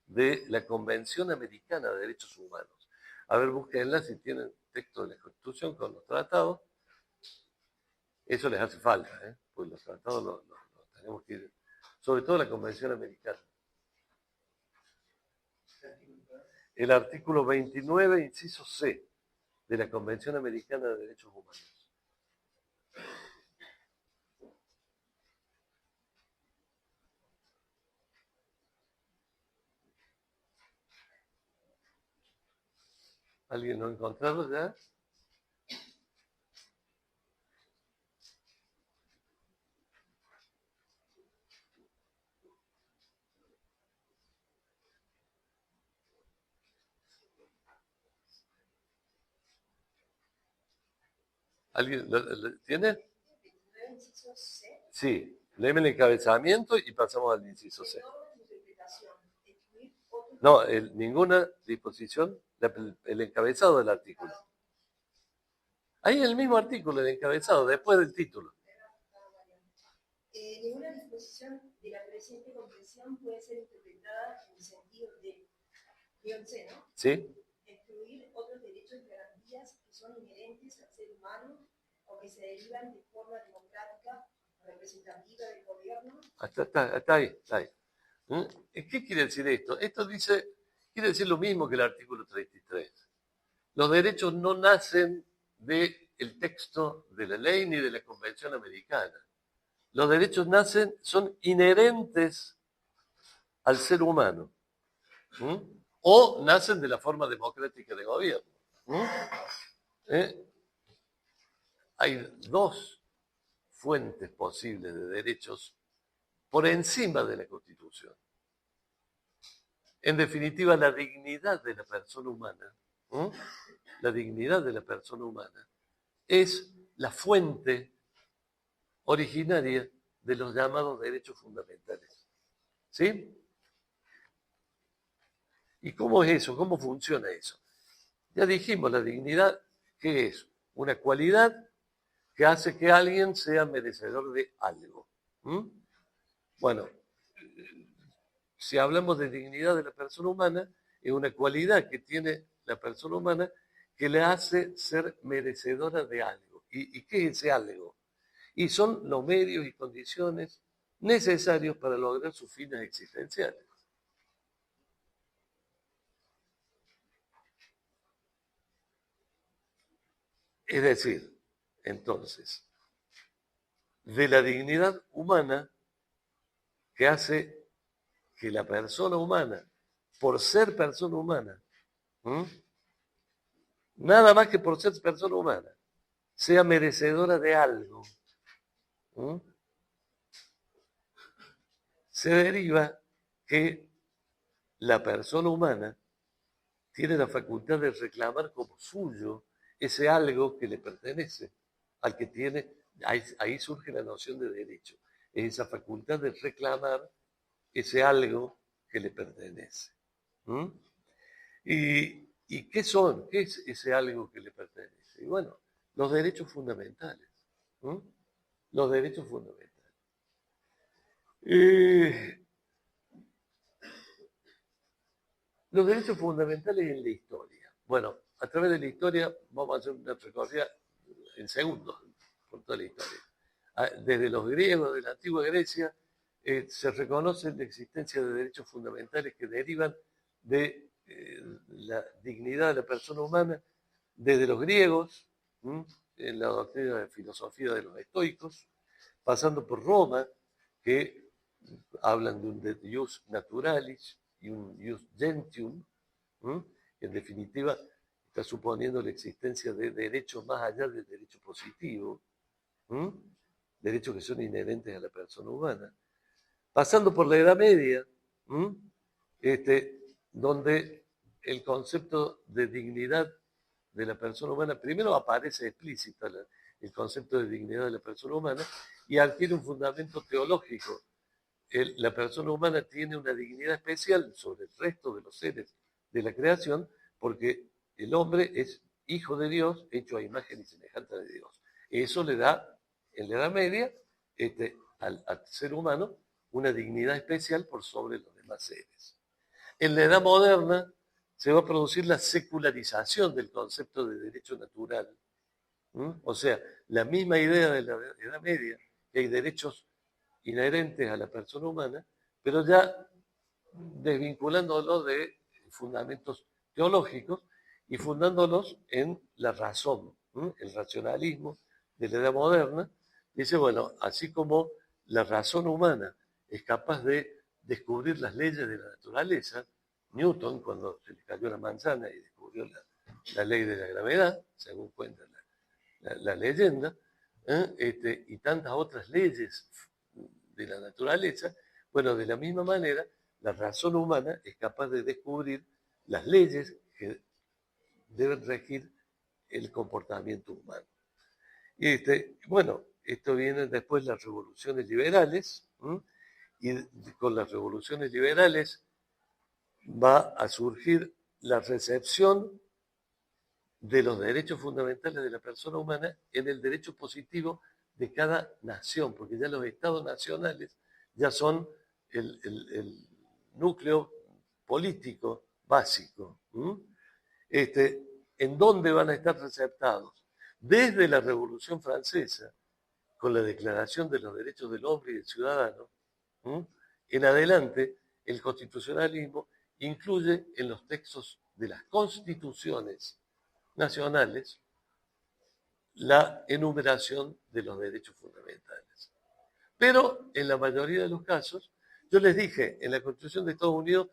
de la Convención Americana de Derechos Humanos. A ver, búsquenla si tienen texto de la Constitución con los tratados. Eso les hace falta, pues los tratados los tenemos que ir, sobre todo la Convención Americana. El artículo 29, inciso C, de la Convención Americana de Derechos Humanos. ¿Alguien lo ha encontrado ya? ¿Alguien lo tiene? Sí, léeme el encabezamiento y pasamos al inciso C. No, ninguna disposición, el encabezado del artículo. Ahí en el mismo artículo, el encabezado, después del título. Ninguna disposición de la presente convención puede ser interpretada en el sentido de, C, ¿no? ¿Sí? Excluir otros derechos y garantías que son inherentes al ser humano o que se derivan de forma democrática representativa del gobierno. Está ahí, está ahí. ¿Qué quiere decir esto? Esto quiere decir lo mismo que el artículo 33. Los derechos no nacen del texto de la ley ni de la Convención Americana. Los derechos son inherentes al ser humano. O nacen de la forma democrática de gobierno. Hay dos fuentes posibles de derechos por encima de la Constitución. En definitiva, la dignidad de la persona humana, la dignidad de la persona humana es la fuente originaria de los llamados derechos fundamentales. ¿Sí? ¿Y cómo es eso? ¿Cómo funciona eso? Ya dijimos, la dignidad, ¿qué es? Una cualidad que hace que alguien sea merecedor de algo. Bueno, si hablamos de dignidad de la persona humana, es una cualidad que tiene la persona humana que le hace ser merecedora de algo. ¿Y qué es ese algo? Y son los medios y condiciones necesarios para lograr sus fines existenciales. Es decir, entonces, de la dignidad humana que hace que la persona humana por ser persona humana, nada más que por ser persona humana, sea merecedora de algo, se deriva que la persona humana tiene la facultad de reclamar como suyo ese algo que le pertenece, al que tiene, ahí surge la noción de derecho, es esa facultad de reclamar ese algo que le pertenece. ¿Y qué son? ¿Qué es ese algo que le pertenece? Y bueno, los derechos fundamentales. Los derechos fundamentales. Los derechos fundamentales en la historia. Bueno, a través de la historia vamos a hacer una recorrida en segundos por toda la historia. Desde los griegos, de la antigua Grecia, se reconoce la existencia de derechos fundamentales que derivan de la dignidad de la persona humana, desde los griegos, en la doctrina de filosofía de los estoicos, pasando por Roma, que hablan de un de ius naturalis y un ius gentium, en definitiva está suponiendo la existencia de derechos más allá del derecho positivo, derechos que son inherentes a la persona humana, pasando por la Edad Media, donde el concepto de dignidad de la persona humana primero aparece explícito el concepto de dignidad de la persona humana y adquiere un fundamento teológico. La persona humana tiene una dignidad especial sobre el resto de los seres de la creación porque el hombre es hijo de Dios, hecho a imagen y semejanza de Dios. Eso le da, en la Edad Media, al ser humano una dignidad especial por sobre los demás seres. En la Edad Moderna se va a producir la secularización del concepto de derecho natural. O sea, la misma idea de la Edad Media, que hay derechos inherentes a la persona humana, pero ya desvinculándolos de fundamentos teológicos y fundándolos en la razón, el racionalismo de la Edad Moderna. Dice, bueno, así como la razón humana es capaz de descubrir las leyes de la naturaleza, Newton, cuando se le cayó la manzana y descubrió la ley de la gravedad, según cuenta la leyenda, y tantas otras leyes de la naturaleza, bueno, de la misma manera, la razón humana es capaz de descubrir las leyes que deben regir el comportamiento humano. Y bueno, esto viene después de las revoluciones liberales, y con las revoluciones liberales va a surgir la recepción de los derechos fundamentales de la persona humana en el derecho positivo de cada nación, porque ya los estados nacionales ya son el núcleo político básico. ¿En dónde van a estar receptados? Desde la Revolución Francesa, con la Declaración de los Derechos del Hombre y del Ciudadano, en adelante, el constitucionalismo incluye en los textos de las constituciones nacionales la enumeración de los derechos fundamentales. Pero en la mayoría de los casos, yo les dije, en la Constitución de Estados Unidos,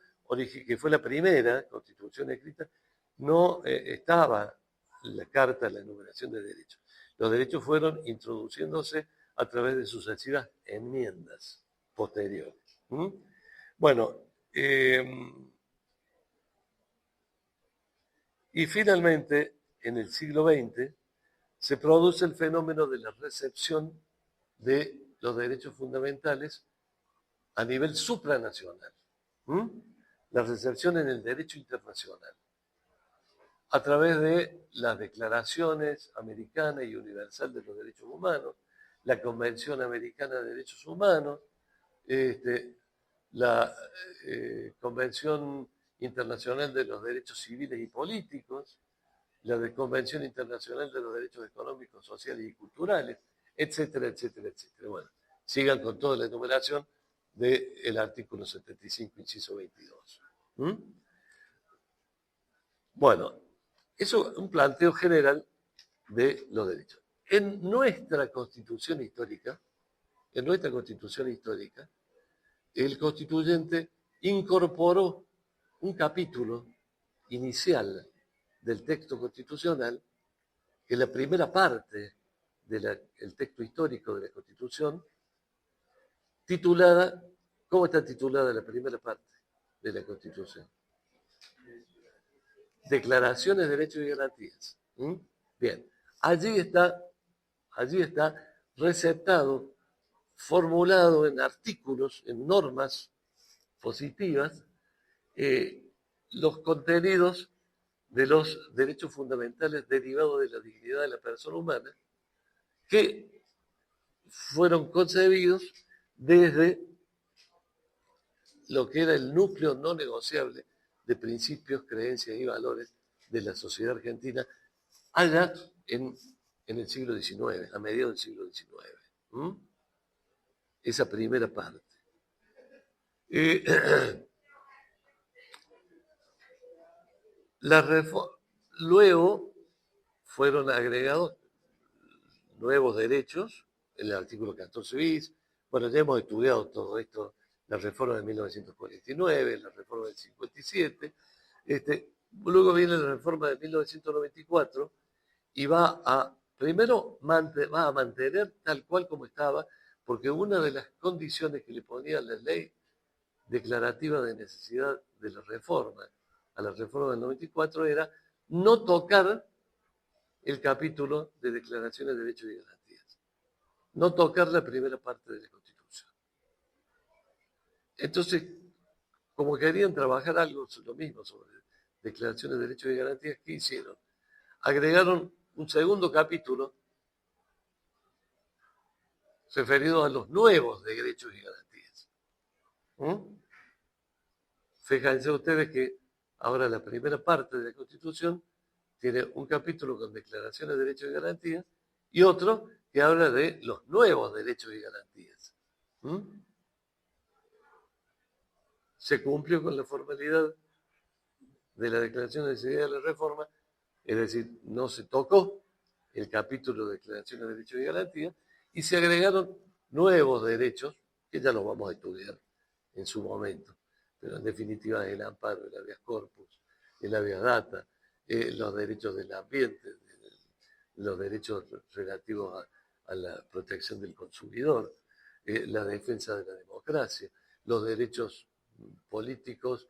que fue la primera constitución escrita, no estaba la carta, la enumeración de derechos. Los derechos fueron introduciéndose a través de sucesivas enmiendas posteriores. Bueno, y finalmente, en el siglo XX, se produce el fenómeno de la recepción de los derechos fundamentales a nivel supranacional. La recepción en el derecho internacional, a través de las declaraciones americana y universal de los derechos humanos, la Convención Americana de Derechos Humanos, la Convención Internacional de los Derechos Civiles y Políticos, la Convención Internacional de los Derechos Económicos, Sociales y Culturales, etcétera, etcétera, etcétera. Bueno, sigan con toda la enumeración del artículo 75, inciso 22. Bueno, eso es un planteo general de los derechos. En nuestra Constitución histórica, el constituyente incorporó un capítulo inicial del texto constitucional, que es la primera parte del texto histórico de la Constitución, titulada, ¿cómo está titulada la primera parte de la Constitución? Declaraciones, derechos y garantías. Bien, allí está receptado, formulado en artículos, en normas positivas, los contenidos de los derechos fundamentales derivados de la dignidad de la persona humana, que fueron concebidos desde lo que era el núcleo no negociable de principios, creencias y valores de la sociedad argentina allá en el siglo XIX, a mediados del siglo XIX. Esa primera parte. Luego fueron agregados nuevos derechos, en el artículo 14 bis. Bueno, ya hemos estudiado todo esto, la reforma de 1949, la reforma del 57. Luego viene la reforma de 1994 y primero va a mantener tal cual como estaba, porque una de las condiciones que le ponía la ley declarativa de necesidad de la reforma, a la reforma del 94, era no tocar el capítulo de declaraciones de derechos y garantías, no tocar la primera parte de la Constitución. Entonces, como querían trabajar algo, lo mismo sobre declaraciones de derechos y garantías, ¿qué hicieron? Agregaron un segundo capítulo referido a los nuevos derechos y garantías. Fíjense ustedes que ahora la primera parte de la Constitución tiene un capítulo con declaraciones de derechos y garantías y otro que habla de los nuevos derechos y garantías. Se cumplió con la formalidad de la declaración de necesidad de la reforma, es decir, no se tocó el capítulo de declaraciones de derechos y garantías y se agregaron nuevos derechos que ya los vamos a estudiar en su momento, pero en definitiva el amparo, el habeas corpus, el habeas data, los derechos del ambiente, los derechos relativos a la protección del consumidor, la defensa de la democracia, los derechos políticos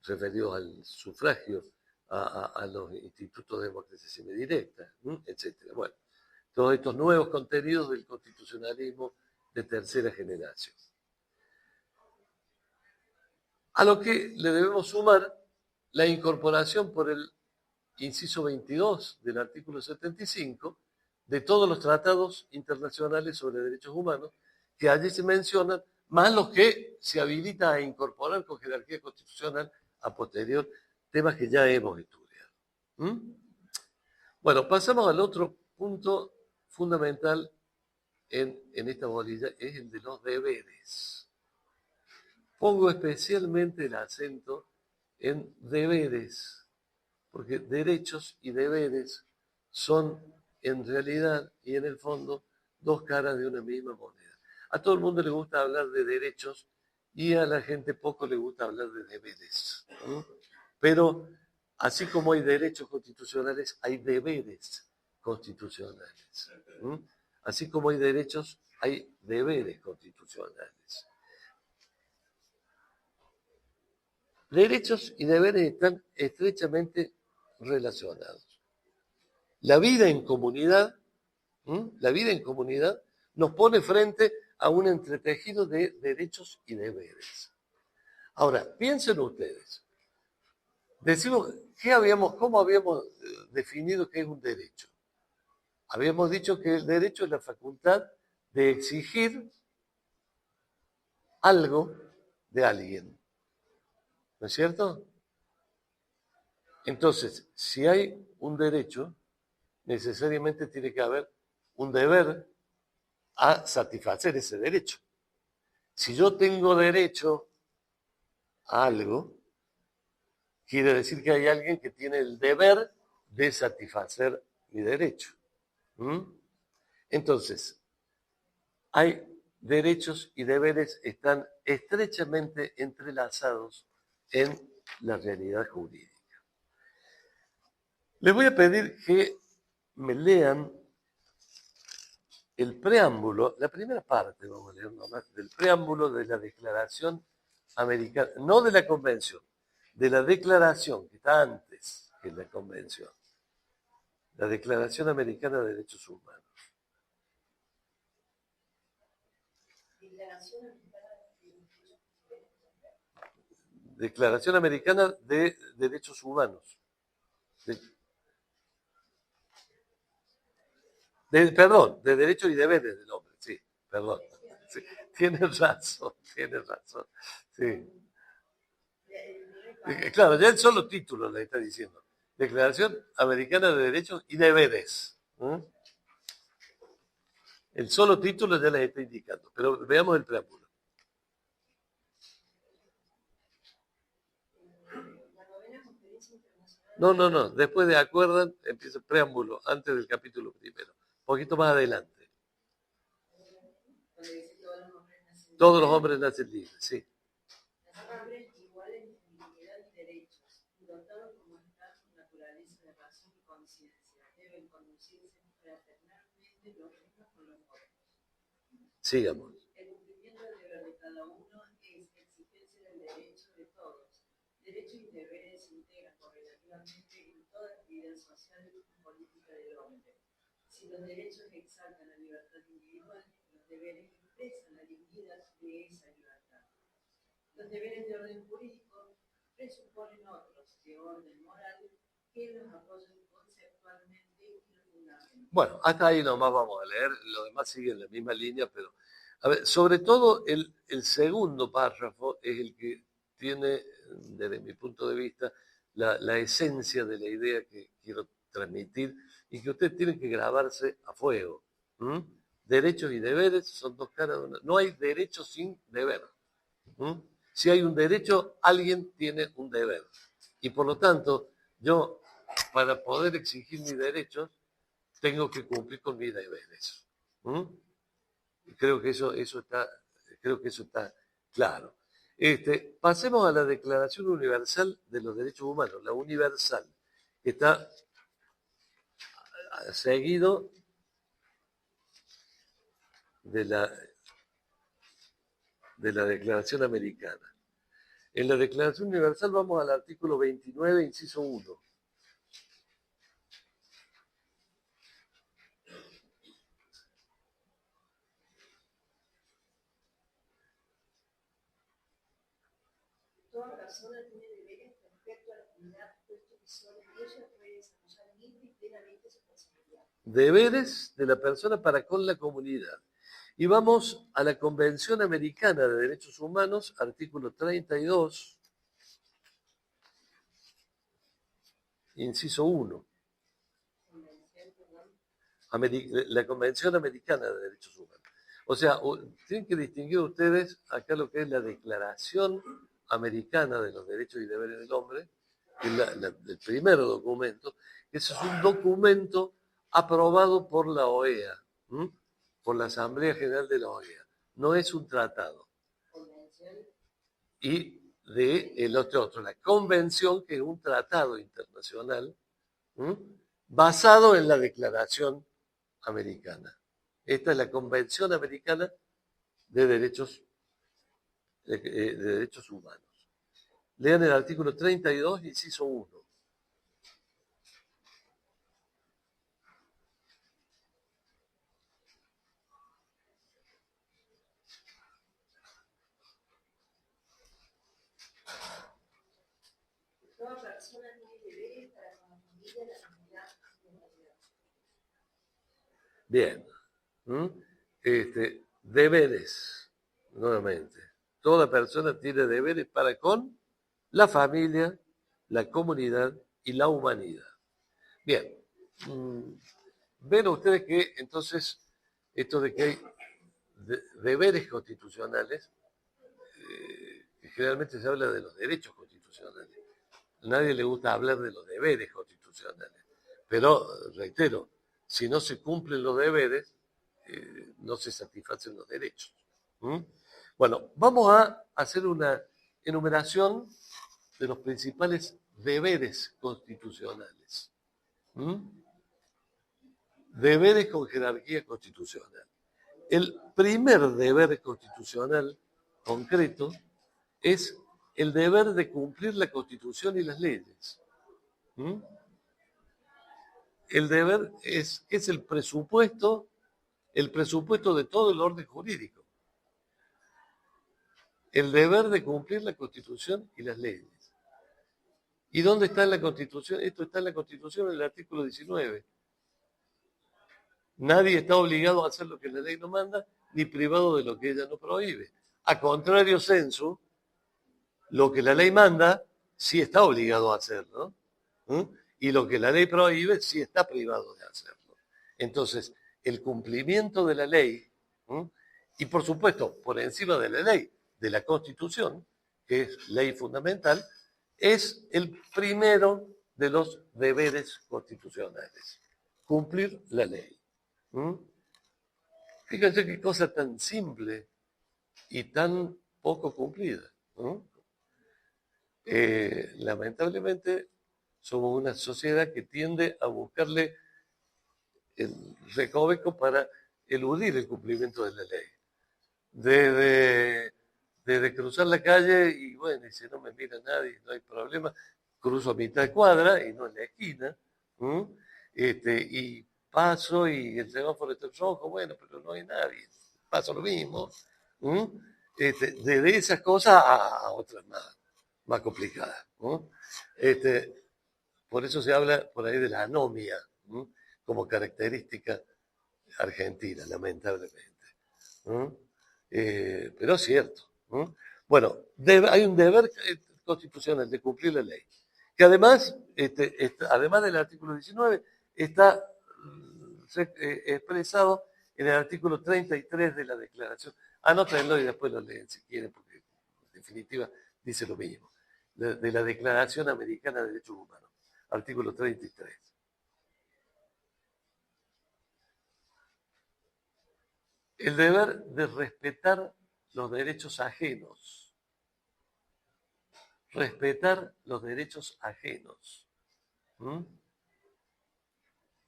referidos al sufragio, a los institutos de democracia semidirecta, etc. Bueno, todos estos nuevos contenidos del constitucionalismo de tercera generación. A lo que le debemos sumar la incorporación por el inciso 22 del artículo 75 de todos los tratados internacionales sobre derechos humanos que allí se mencionan, más los que se habilita a incorporar con jerarquía constitucional a posterior, temas que ya hemos estudiado. Bueno, pasamos al otro punto fundamental en esta bolilla, es el de los deberes. Pongo especialmente el acento en deberes, porque derechos y deberes son en realidad y en el fondo dos caras de una misma moneda. A todo el mundo le gusta hablar de derechos y a la gente poco le gusta hablar de deberes. Pero así como hay derechos constitucionales, hay deberes constitucionales. Así como hay derechos, hay deberes constitucionales. Derechos y deberes están estrechamente relacionados. La vida en comunidad nos pone frente a un entretejido de derechos y deberes. Ahora, piensen ustedes. Decimos, ¿cómo habíamos definido qué es un derecho? Habíamos dicho que el derecho es la facultad de exigir algo de alguien. ¿No es cierto? Entonces, si hay un derecho, necesariamente tiene que haber un deber a satisfacer ese derecho. Si yo tengo derecho a algo, quiere decir que hay alguien que tiene el deber de satisfacer mi derecho. Entonces, hay derechos y deberes están estrechamente entrelazados en la realidad jurídica. Les voy a pedir que me lean el preámbulo, la primera parte, vamos a leer nomás, del preámbulo de la Declaración Americana, no de la Convención, de la Declaración, que está antes que la Convención, la Declaración Americana de Derechos Humanos. Declaración Americana de Derechos Humanos. Perdón, de derechos y deberes del hombre, sí, perdón. Sí, tienes razón. Sí. Claro, ya el solo título le está diciendo. Declaración Americana de Derechos y Deberes. El solo título ya les está indicando, pero veamos el preámbulo. No, después de acuerdan, empieza el preámbulo, antes del capítulo primero, un poquito más adelante. Todos los hombres nacen libres, sí. Sigamos. El cumplimiento del deber de cada uno es exigencia del derecho de todos. Derechos y deberes se integran correlativamente en toda actividad social y política del hombre. Si los derechos exaltan la libertad individual, los deberes expresan la dignidad de esa libertad. Los deberes de orden jurídico presuponen otros de orden moral que los apoyan conceptualmente y los fundamentan. Bueno, hasta ahí nomás vamos a leer, lo demás sigue en la misma línea, pero a ver, sobre todo el segundo párrafo es el que tiene, desde mi punto de vista, la esencia de la idea que quiero transmitir y que ustedes tienen que grabarse a fuego. Derechos y deberes son dos caras de una. No hay derecho sin deber. Si hay un derecho, alguien tiene un deber. Y por lo tanto, yo, para poder exigir mis derechos, tengo que cumplir con mis deberes. Creo que eso está claro. Pasemos a la Declaración Universal de los Derechos Humanos, la universal, que está seguido de la Declaración Americana. En la Declaración Universal vamos al artículo 29, inciso 1. Toda persona tiene deberes respecto a la comunidad, puesto que solo ella puede desarrollar libre y plenamente su personalidad. Deberes de la persona para con la comunidad. Y vamos a la Convención Americana de Derechos Humanos, artículo 32, inciso 1. La Convención Americana de Derechos Humanos. O sea, tienen que distinguir ustedes acá lo que es la Declaración Americana de los Derechos y Deberes del Hombre, que es el primer documento, que ese es un documento aprobado por la OEA, por la Asamblea General de la OEA. No es un tratado. Y el otro, la Convención, que es un tratado internacional basado en la Declaración Americana. Esta es la Convención Americana de Derechos Humanos. Lean el artículo 32, inciso 1. Toda persona tiene deberes para con la familia, la comunidad y la sociedad. Bien. Deberes, nuevamente. Toda persona tiene deberes para con la familia, la comunidad y la humanidad. Bien. Ven ustedes que entonces esto de que hay deberes constitucionales, que generalmente se habla de los derechos constitucionales. A nadie le gusta hablar de los deberes constitucionales. Pero, reitero, si no se cumplen los deberes, no se satisfacen los derechos. ¿Mm? Bueno, vamos a hacer una enumeración de los principales deberes constitucionales. ¿Mm? Deberes con jerarquía constitucional. El primer deber constitucional concreto es el deber de cumplir la Constitución y las leyes. ¿Mm? El deber es el presupuesto de todo el orden jurídico. El deber de cumplir la Constitución y las leyes. ¿Y dónde está en la Constitución? Esto está en la Constitución en el artículo 19. Nadie está obligado a hacer lo que la ley no manda, ni privado de lo que ella no prohíbe. A contrario sensu, lo que la ley manda, sí está obligado a hacerlo. ¿Mm? Y lo que la ley prohíbe, sí está privado de hacerlo. Entonces, el cumplimiento de la ley, y por supuesto, por encima de la ley, de la Constitución, que es ley fundamental, es el primero de los deberes constitucionales. Cumplir la ley. Fíjense qué cosa tan simple y tan poco cumplida. Lamentablemente, somos una sociedad que tiende a buscarle el recoveco para eludir el cumplimiento de la ley. Desde cruzar la calle y bueno, y si no me mira nadie, no hay problema, cruzo a mitad de cuadra y no en la esquina, y paso y el semáforo está en rojo, bueno, pero no hay nadie, paso lo mismo. Desde esas cosas a otras más complicadas. Por eso se habla por ahí de la anomia, como característica argentina, lamentablemente. Pero es cierto. Bueno, hay un deber constitucional de cumplir la ley, que además, además del artículo 19, está expresado en el artículo 33 de la Declaración. Anótenlo y después lo leen si quieren, porque en definitiva dice lo mismo. De la Declaración Americana de Derechos Humanos, artículo 33. El deber de respetar los derechos ajenos. Respetar los derechos ajenos.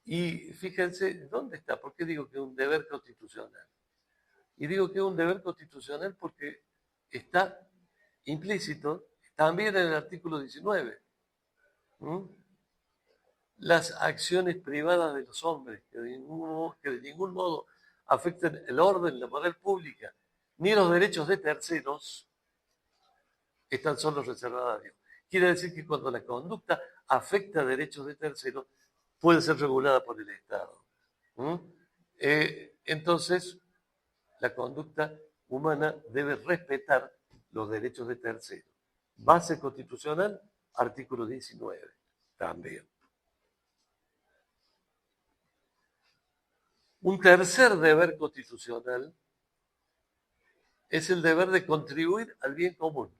Y fíjense, ¿dónde está? ¿Por qué digo que es un deber constitucional? Y digo que es un deber constitucional porque está implícito también en el artículo 19. Las acciones privadas de los hombres que de ningún modo afecten el orden, la moral pública, ni los derechos de terceros, están solo reservadas a Dios. Quiere decir que cuando la conducta afecta derechos de terceros, puede ser regulada por el Estado. Entonces, la conducta humana debe respetar los derechos de terceros. Base constitucional, artículo 19, también. Un tercer deber constitucional es el deber de contribuir al bien común.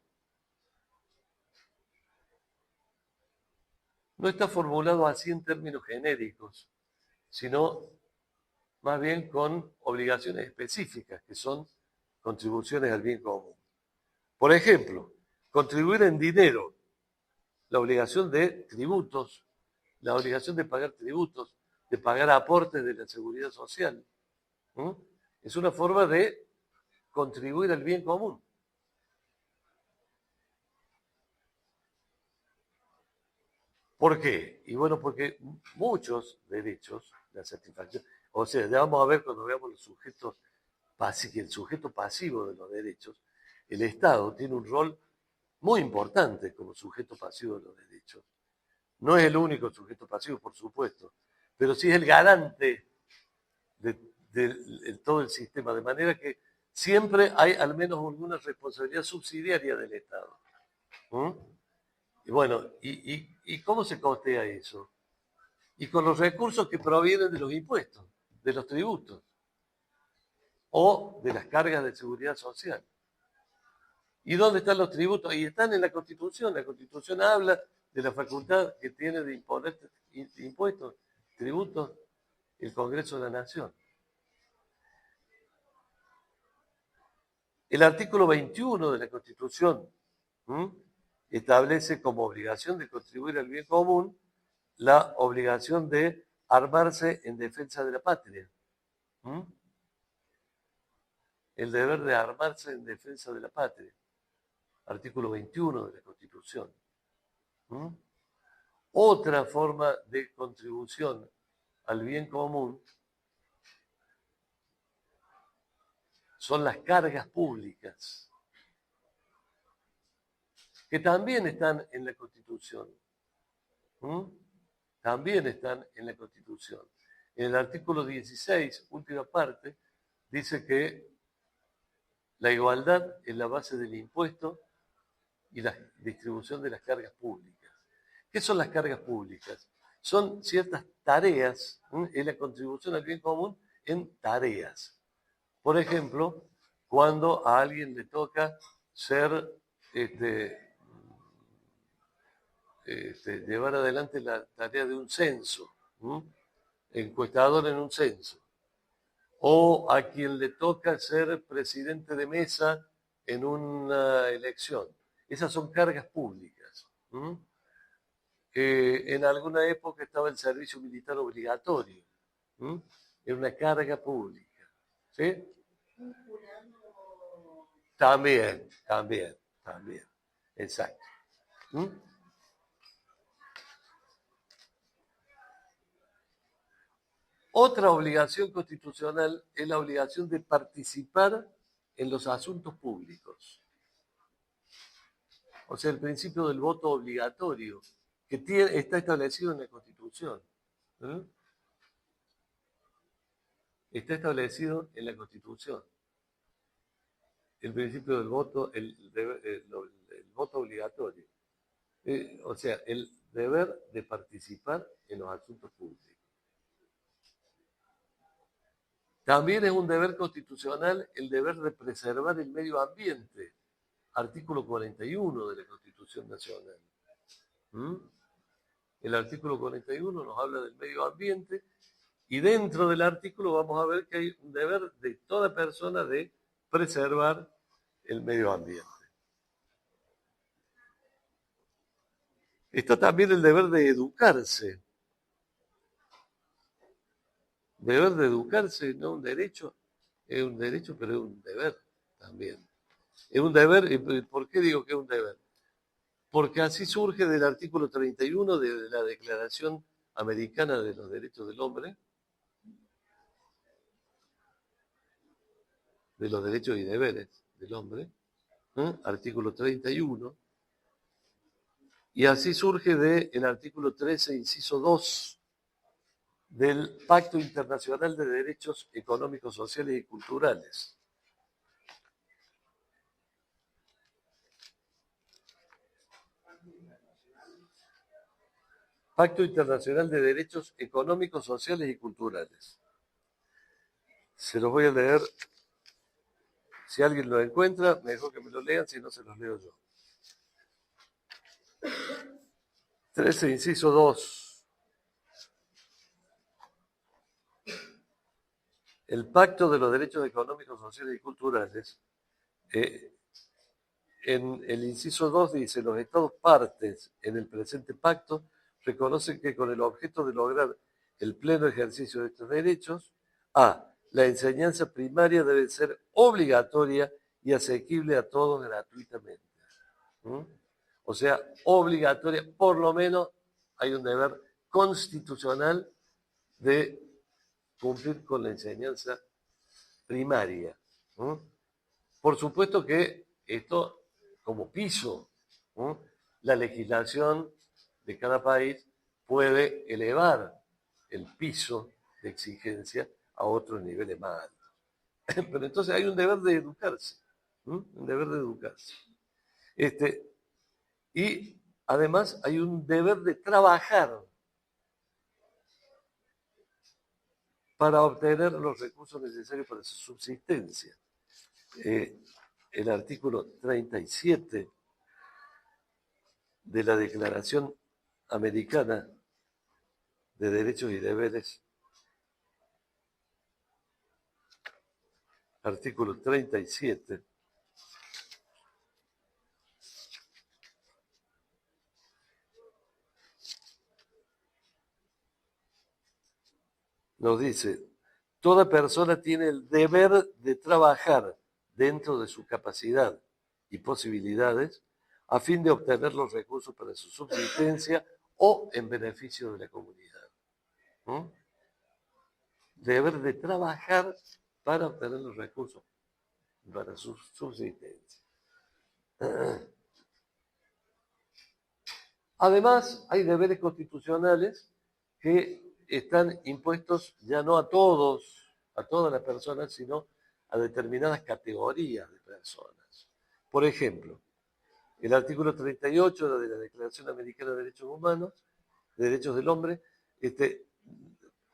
No está formulado así en términos genéricos, sino más bien con obligaciones específicas, que son contribuciones al bien común. Por ejemplo, contribuir en dinero, la obligación de tributos, la obligación de pagar tributos, de pagar aportes de la seguridad social. Es una forma de contribuir al bien común. ¿Por qué? Y bueno, porque muchos derechos, la satisfacción, o sea, ya vamos a ver cuando veamos los sujetos el sujeto pasivo de los derechos, el Estado tiene un rol muy importante como sujeto pasivo de los derechos. No es el único sujeto pasivo, por supuesto, pero sí es el garante de todo el sistema, de manera que siempre hay al menos alguna responsabilidad subsidiaria del Estado. Y bueno, ¿y cómo se costea eso? Y con los recursos que provienen de los impuestos, de los tributos, o de las cargas de seguridad social. ¿Y dónde están los tributos? Y están en la Constitución. La Constitución habla de la facultad que tiene de imponer impuestos, tributos, el Congreso de la Nación. El artículo 21 de la Constitución establece como obligación de contribuir al bien común la obligación de armarse en defensa de la patria. El deber de armarse en defensa de la patria. Artículo 21 de la Constitución. Otra forma de contribución al bien común son las cargas públicas, que también están en la Constitución. También están en la Constitución. En el artículo 16, última parte, dice que la igualdad es la base del impuesto y la distribución de las cargas públicas. ¿Qué son las cargas públicas? Son ciertas tareas, es la contribución al bien común en tareas. Por ejemplo, cuando a alguien le toca ser, llevar adelante la tarea de un censo, encuestador en un censo, o a quien le toca ser presidente de mesa en una elección. Esas son cargas públicas. En alguna época estaba el servicio militar obligatorio. Era una carga pública. ¿Sí? También. Exacto. Otra obligación constitucional es la obligación de participar en los asuntos públicos. O sea, el principio del voto obligatorio, que está establecido en la Constitución. Está establecido en la Constitución. El principio del voto, el voto obligatorio. O sea, el deber de participar en los asuntos públicos. También es un deber constitucional el deber de preservar el medio ambiente, artículo 41 de la Constitución Nacional. El artículo 41 nos habla del medio ambiente y dentro del artículo vamos a ver que hay un deber de toda persona de preservar el medio ambiente. Está también el deber de educarse. Deber de educarse, no un derecho, es un derecho, pero es un deber también. Es un deber, ¿por qué digo que es un deber? Porque así surge del artículo 31 de la Declaración Americana de los Derechos del Hombre, de los derechos y deberes del hombre, artículo 31, y así surge del artículo 13, inciso 2, del Pacto Internacional de Derechos Económicos, Sociales y Culturales. Pacto Internacional de Derechos Económicos, Sociales y Culturales. Se los voy a leer. Si alguien lo encuentra, mejor que me lo lean, si no se los leo yo. 13, inciso 2. El Pacto de los Derechos Económicos, Sociales y Culturales, en el inciso 2 dice: los Estados partes en el presente pacto reconocen que con el objeto de lograr el pleno ejercicio de estos derechos, a. La enseñanza primaria debe ser obligatoria y asequible a todos gratuitamente. O sea, obligatoria, por lo menos hay un deber constitucional de cumplir con la enseñanza primaria. Por supuesto que esto como piso, la legislación de cada país puede elevar el piso de exigencia a otros niveles más altos. Pero entonces hay un deber de educarse, un deber de educarse. Y además hay un deber de trabajar para obtener los recursos necesarios para su subsistencia. El artículo 37 de la Declaración Americana de Derechos y Deberes, artículo 37, nos dice, toda persona tiene el deber de trabajar dentro de su capacidad y posibilidades a fin de obtener los recursos para su subsistencia o en beneficio de la comunidad. ¿Mm? Deber de trabajar para obtener los recursos para su subsistencia. Además, hay deberes constitucionales que están impuestos ya no a todas las personas, sino a determinadas categorías de personas. Por ejemplo, el artículo 38 de la Declaración Americana de Derechos Humanos, de Derechos del Hombre,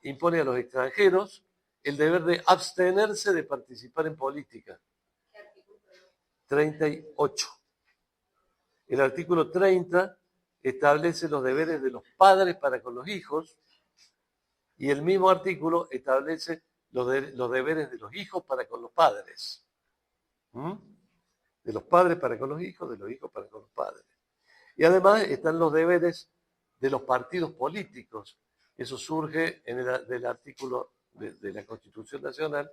impone a los extranjeros el deber de abstenerse de participar en política. 38. El artículo 30 establece los deberes de los padres para con los hijos y el mismo artículo establece los deberes de los hijos para con los padres. De los padres para con los hijos, de los hijos para con los padres. Y además están los deberes de los partidos políticos. Eso surge del artículo de la Constitución Nacional,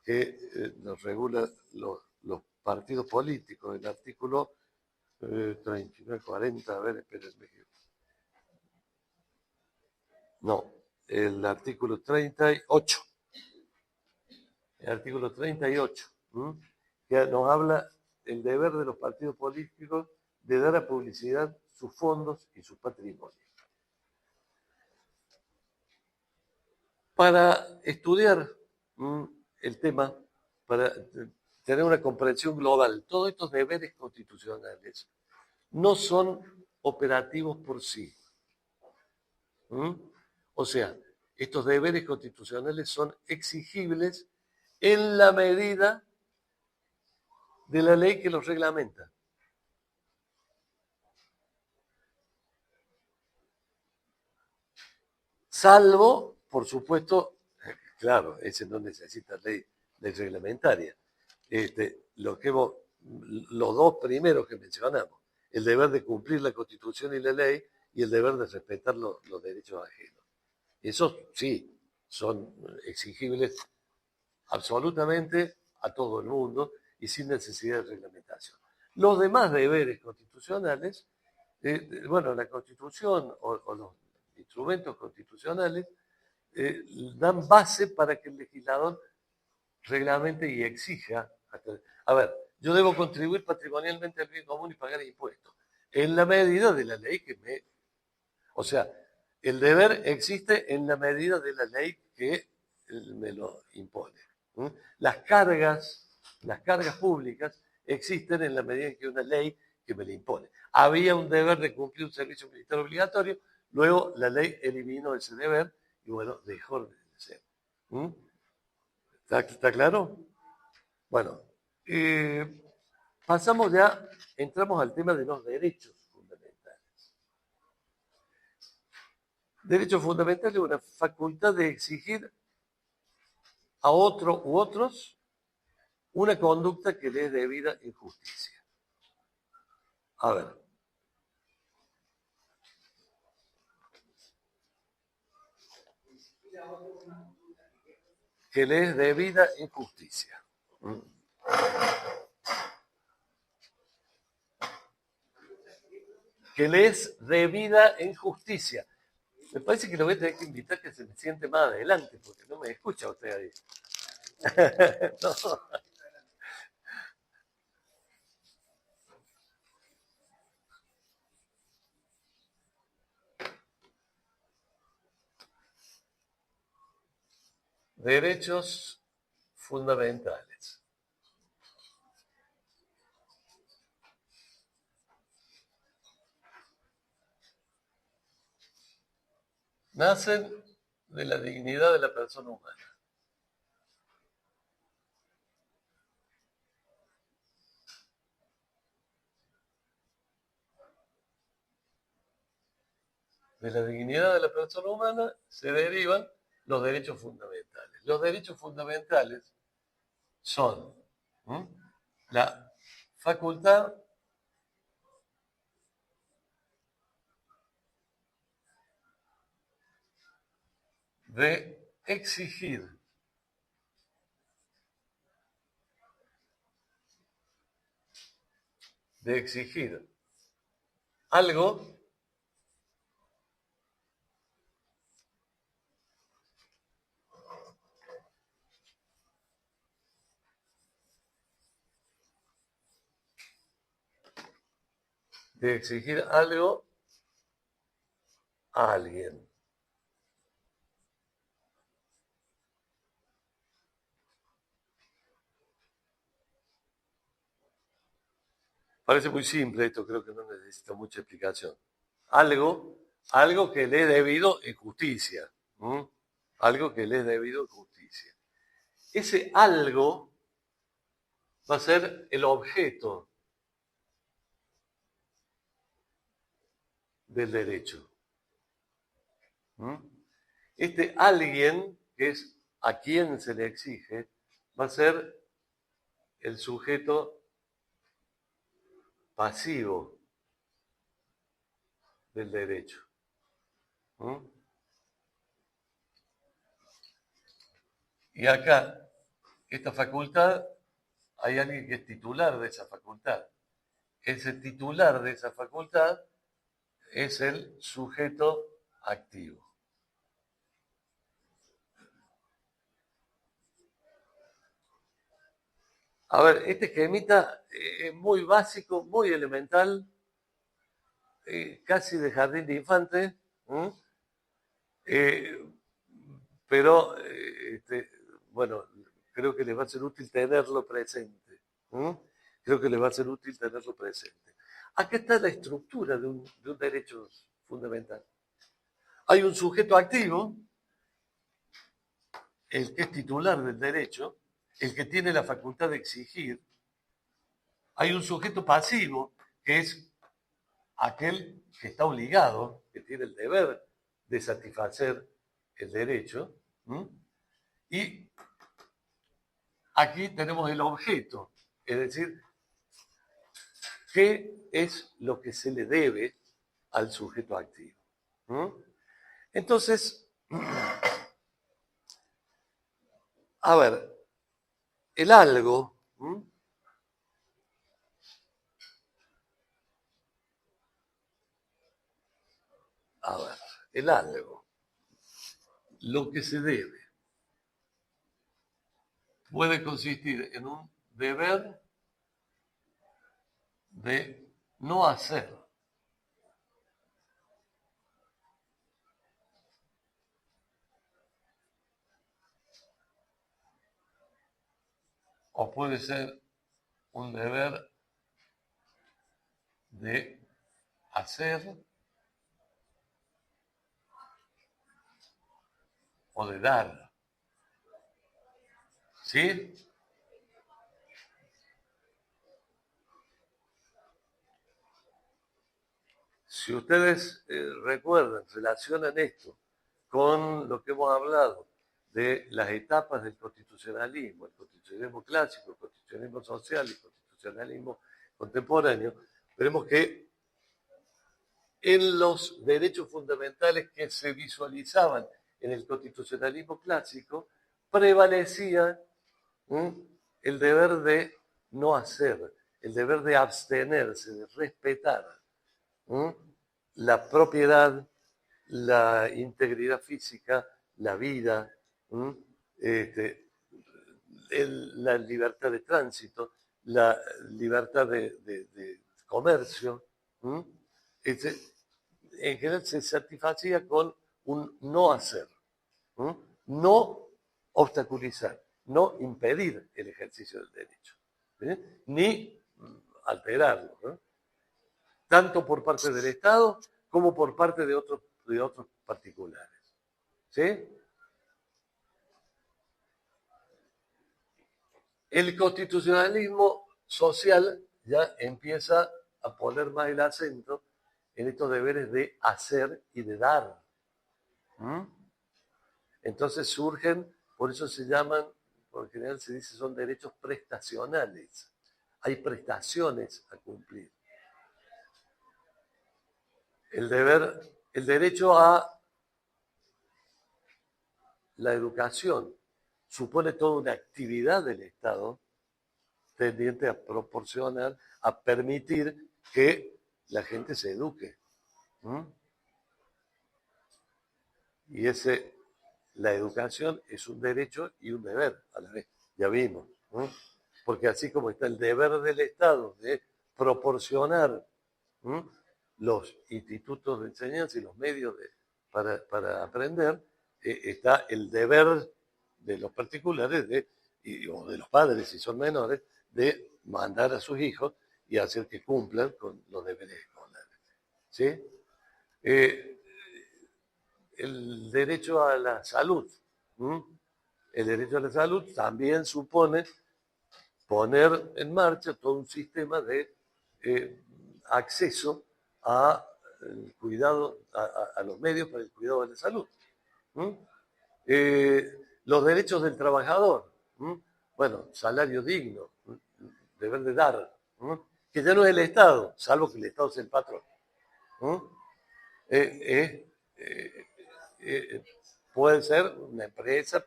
que nos regula los partidos políticos. El artículo 39, 40, a ver, espérenme. No, el artículo 38. El artículo 38, que nos habla el deber de los partidos políticos de dar a publicidad sus fondos y sus patrimonios. Para estudiar el tema, para tener una comprensión global, todos estos deberes constitucionales no son operativos por sí. O sea, estos deberes constitucionales son exigibles en la medida de la ley que los reglamenta. Salvo, por supuesto, claro, ese no necesita ley reglamentaria. Los dos primeros que mencionamos, el deber de cumplir la Constitución y la ley y el deber de respetar los derechos ajenos. Esos sí, son exigibles absolutamente a todo el mundo y sin necesidad de reglamentación. Los demás deberes constitucionales, la Constitución o los instrumentos constitucionales dan base para que el legislador reglamente y exija. A ver, yo debo contribuir patrimonialmente al bien común y pagar impuestos, en la medida de la ley que me... O sea, el deber existe en la medida de la ley que me lo impone. Las cargas públicas existen en la medida en que una ley que me la impone. Había un deber de cumplir un servicio militar obligatorio, luego la ley eliminó ese deber y bueno, dejó de ser. ¿Está claro? Bueno, entramos al tema de los derechos fundamentales. Derechos fundamentales es una facultad de exigir a otro u otros una conducta que le es debida en justicia. A ver. Que le es debida en justicia. Que le es debida en justicia. Me parece que lo voy a tener que invitar que se me siente más adelante, porque no me escucha usted ahí. No. Derechos fundamentales. Nacen de la dignidad de la persona humana. De la dignidad de la persona humana se derivan los derechos fundamentales. Los derechos fundamentales son la facultad de exigir algo a alguien. Parece muy simple esto, creo que no necesita mucha explicación. Algo que le es debido en justicia. ¿M? Algo que le es debido en justicia. Ese algo va a ser el objeto del derecho. ¿M? Este alguien, que es a quien se le exige, va a ser el sujeto pasivo del derecho. ¿Mm? Y acá, esta facultad, hay alguien que es titular de esa facultad. Ese titular de esa facultad es el sujeto activo. A ver, este esquemita es muy básico, muy elemental, casi de jardín de infantes, pero bueno, creo que les va a ser útil tenerlo presente. Creo que les va a ser útil tenerlo presente. Acá está la estructura de un derecho fundamental. Hay un sujeto activo, el que es titular del derecho, el que tiene la facultad de exigir. Hay un sujeto pasivo, que es aquel que está obligado, que tiene el deber de satisfacer el derecho. Y aquí tenemos el objeto, es decir, qué es lo que se le debe al sujeto activo. Entonces, a ver, el algo, lo que se debe, puede consistir en un deber de no hacer. O puede ser un deber de hacer o de dar. ¿Sí? Si ustedes recuerdan, relacionan esto con lo que hemos hablado de las etapas del constitucionalismo, el constitucionalismo clásico, el constitucionalismo social y el constitucionalismo contemporáneo, veremos que en los derechos fundamentales que se visualizaban en el constitucionalismo clásico, prevalecía el deber de no hacer, el deber de abstenerse, de respetar la propiedad, la integridad física, la vida, la libertad de tránsito, la libertad de comercio. En general se satisfacía con un no hacer, no obstaculizar, no impedir el ejercicio del derecho, ni alterarlo, tanto por parte del Estado como por parte de otros particulares. ¿Sí? El constitucionalismo social ya empieza a poner más el acento en estos deberes de hacer y de dar. Entonces surgen, por eso se llaman, por general se dice, son derechos prestacionales. Hay prestaciones a cumplir. El derecho a la educación supone toda una actividad del Estado tendiente a proporcionar, a permitir que la gente se eduque. Y la educación es un derecho y un deber a la vez, ya vimos. Porque así como está el deber del Estado de proporcionar los institutos de enseñanza y los medios para aprender, está el deber de los particulares o de los padres, si son menores, de mandar a sus hijos y hacer que cumplan con los deberes escolares. ¿Sí? El derecho a la salud. El derecho a la salud también supone poner en marcha todo un sistema de acceso a cuidado, a los medios para el cuidado de la salud. Los derechos del trabajador. Bueno, salario digno, deber de dar, que ya no es el Estado, salvo que el Estado sea el patrón. Puede ser una empresa,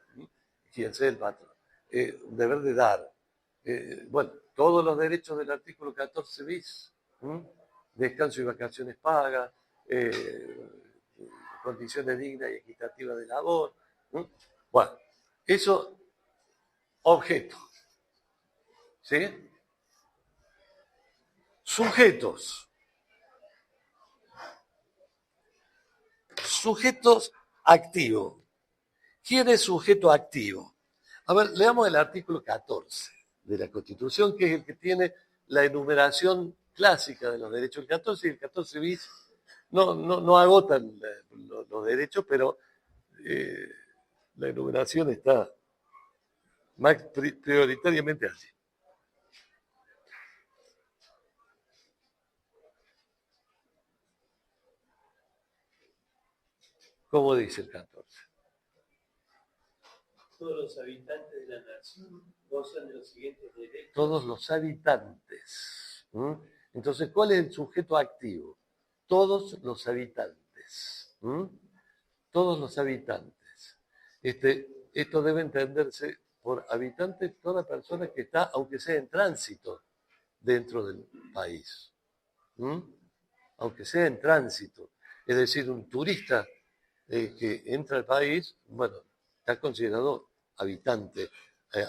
quien sea el patrón. Deber de dar. Bueno, todos los derechos del artículo 14 bis, descanso y vacaciones pagas, condiciones dignas y equitativas de labor. Bueno, eso, objeto. ¿Sí? Sujetos. Sujetos activos. ¿Quién es sujeto activo? A ver, leamos el artículo 14 de la Constitución, que es el que tiene la enumeración clásica de los derechos. El 14 y el 14 bis no agotan los derechos, pero la enumeración está más prioritariamente allí. ¿Cómo dice el 14? Todos los habitantes de la nación gozan de los siguientes derechos. Todos los habitantes. Entonces, ¿cuál es el sujeto activo? Todos los habitantes. Todos los habitantes. Esto debe entenderse por habitante toda persona que está, aunque sea en tránsito, dentro del país. Aunque sea en tránsito. Es decir, un turista que entra al país, bueno, está considerado habitante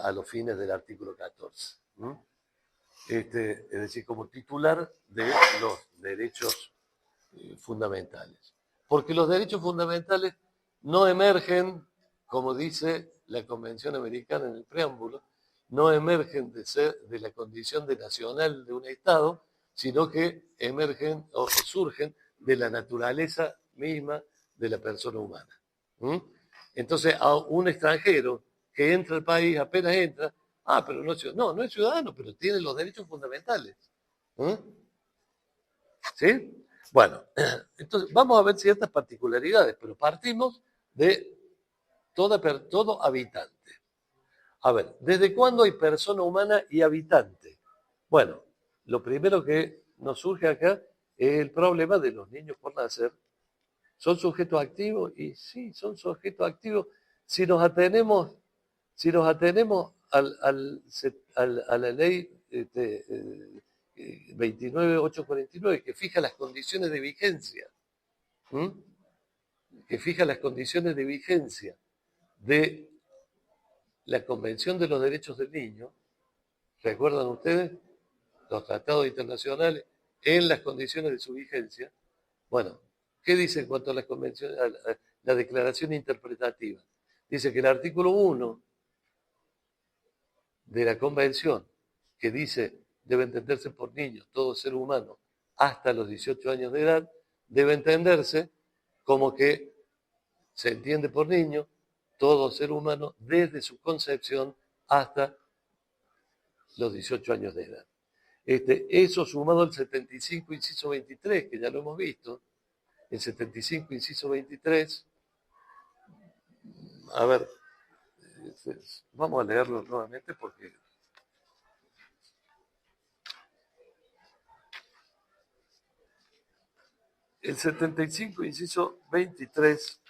a los fines del artículo 14. Es decir, como titular de los derechos fundamentales. Porque los derechos fundamentales no emergen, como dice la Convención Americana en el preámbulo, no emergen de la condición de nacional de un Estado, sino que emergen o surgen de la naturaleza misma de la persona humana. Entonces, a un extranjero que entra al país, apenas entra, pero no es ciudadano, pero tiene los derechos fundamentales. ¿Sí? Bueno, entonces vamos a ver ciertas particularidades, pero partimos de todo habitante. A ver, ¿desde cuándo hay persona humana y habitante? Bueno, lo primero que nos surge acá es el problema de los niños por nacer. ¿Son sujetos activos? Y sí, son sujetos activos si nos atenemos a la ley 29.849, que fija las condiciones de vigencia. Que fija las condiciones de vigencia de la Convención de los Derechos del Niño. ¿Recuerdan ustedes? Los tratados internacionales en las condiciones de su vigencia. Bueno, ¿qué dice en cuanto a las convenciones, a la declaración interpretativa? Dice que el artículo 1 de la Convención, que dice debe entenderse por niños, todo ser humano, hasta los 18 años de edad, debe entenderse como que se entiende por niño todo ser humano desde su concepción hasta los 18 años de edad. Eso sumado al 75, inciso 23, que ya lo hemos visto, el 75, inciso 23, a ver, vamos a leerlo nuevamente porque el 75, inciso 23,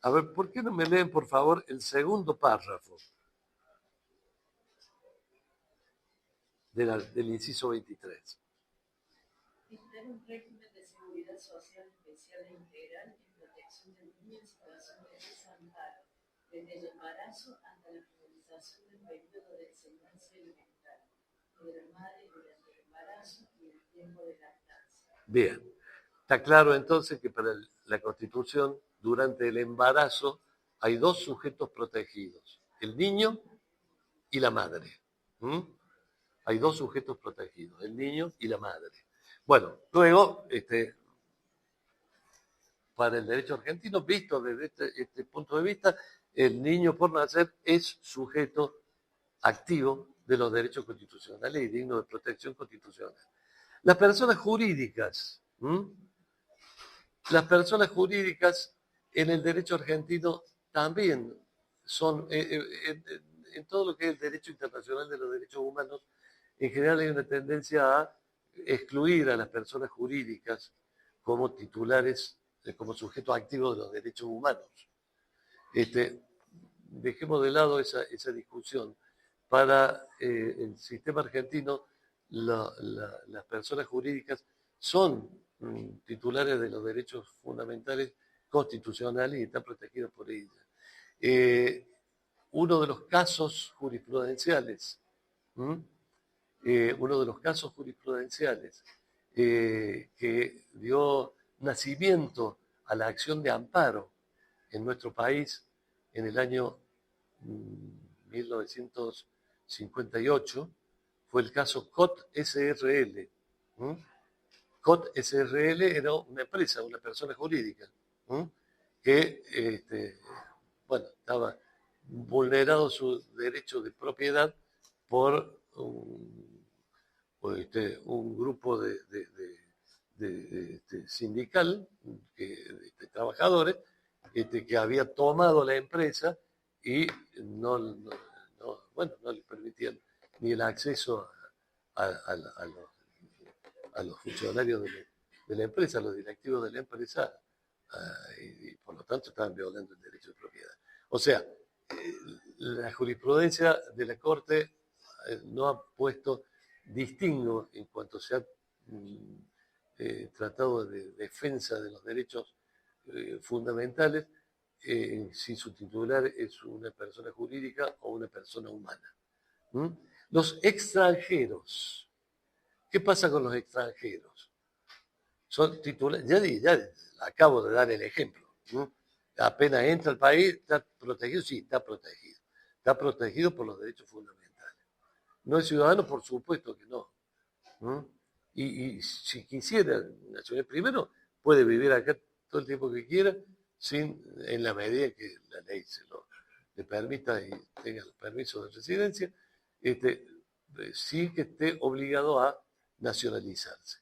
A ver, ¿por qué no me leen, por favor, el segundo párrafo del inciso 23? Dictar un régimen de seguridad social especial e integral en protección del niño en situación de desamparo, desde el embarazo hasta la finalización del periodo de enseñanza elemental, y de la madre durante el embarazo y el tiempo de lactancia. Bien, está claro entonces que para la Constitución, durante el embarazo, hay dos sujetos protegidos, el niño y la madre. Hay dos sujetos protegidos, el niño y la madre. Bueno, luego, para el derecho argentino, visto desde este punto de vista, el niño por nacer es sujeto activo de los derechos constitucionales y digno de protección constitucional. Las personas jurídicas, en el derecho argentino también son, en todo lo que es el derecho internacional de los derechos humanos, en general hay una tendencia a excluir a las personas jurídicas como titulares, como sujetos activos de los derechos humanos. Dejemos de lado esa discusión. Para el sistema argentino, las personas jurídicas son titulares de los derechos fundamentales constitucionales y están protegidos por ella. Uno de los casos jurisprudenciales, que dio nacimiento a la acción de amparo en nuestro país en el año 1958, fue el caso COT SRL. COT SRL era una empresa, una persona jurídica, que estaba vulnerado su derecho de propiedad por un grupo sindical de trabajadores que había tomado la empresa y no le permitían ni el acceso a los funcionarios de la empresa, a los directivos de la empresa, y por lo tanto estaban violando el derecho de propiedad. O sea, la jurisprudencia de la Corte no ha puesto distingo en cuanto se ha tratado de defensa de los derechos fundamentales, si su titular es una persona jurídica o una persona humana. Los extranjeros. ¿Qué pasa con los extranjeros? Son titulares, ya acabo de dar el ejemplo. Apenas entra al país, ¿está protegido? Sí, está protegido. Está protegido por los derechos fundamentales. ¿No es ciudadano? Por supuesto que no. Y si quisiera nacional primero, puede vivir acá todo el tiempo que quiera, en la medida que la ley le permita y tenga el permiso de residencia, sí que esté obligado a nacionalizarse.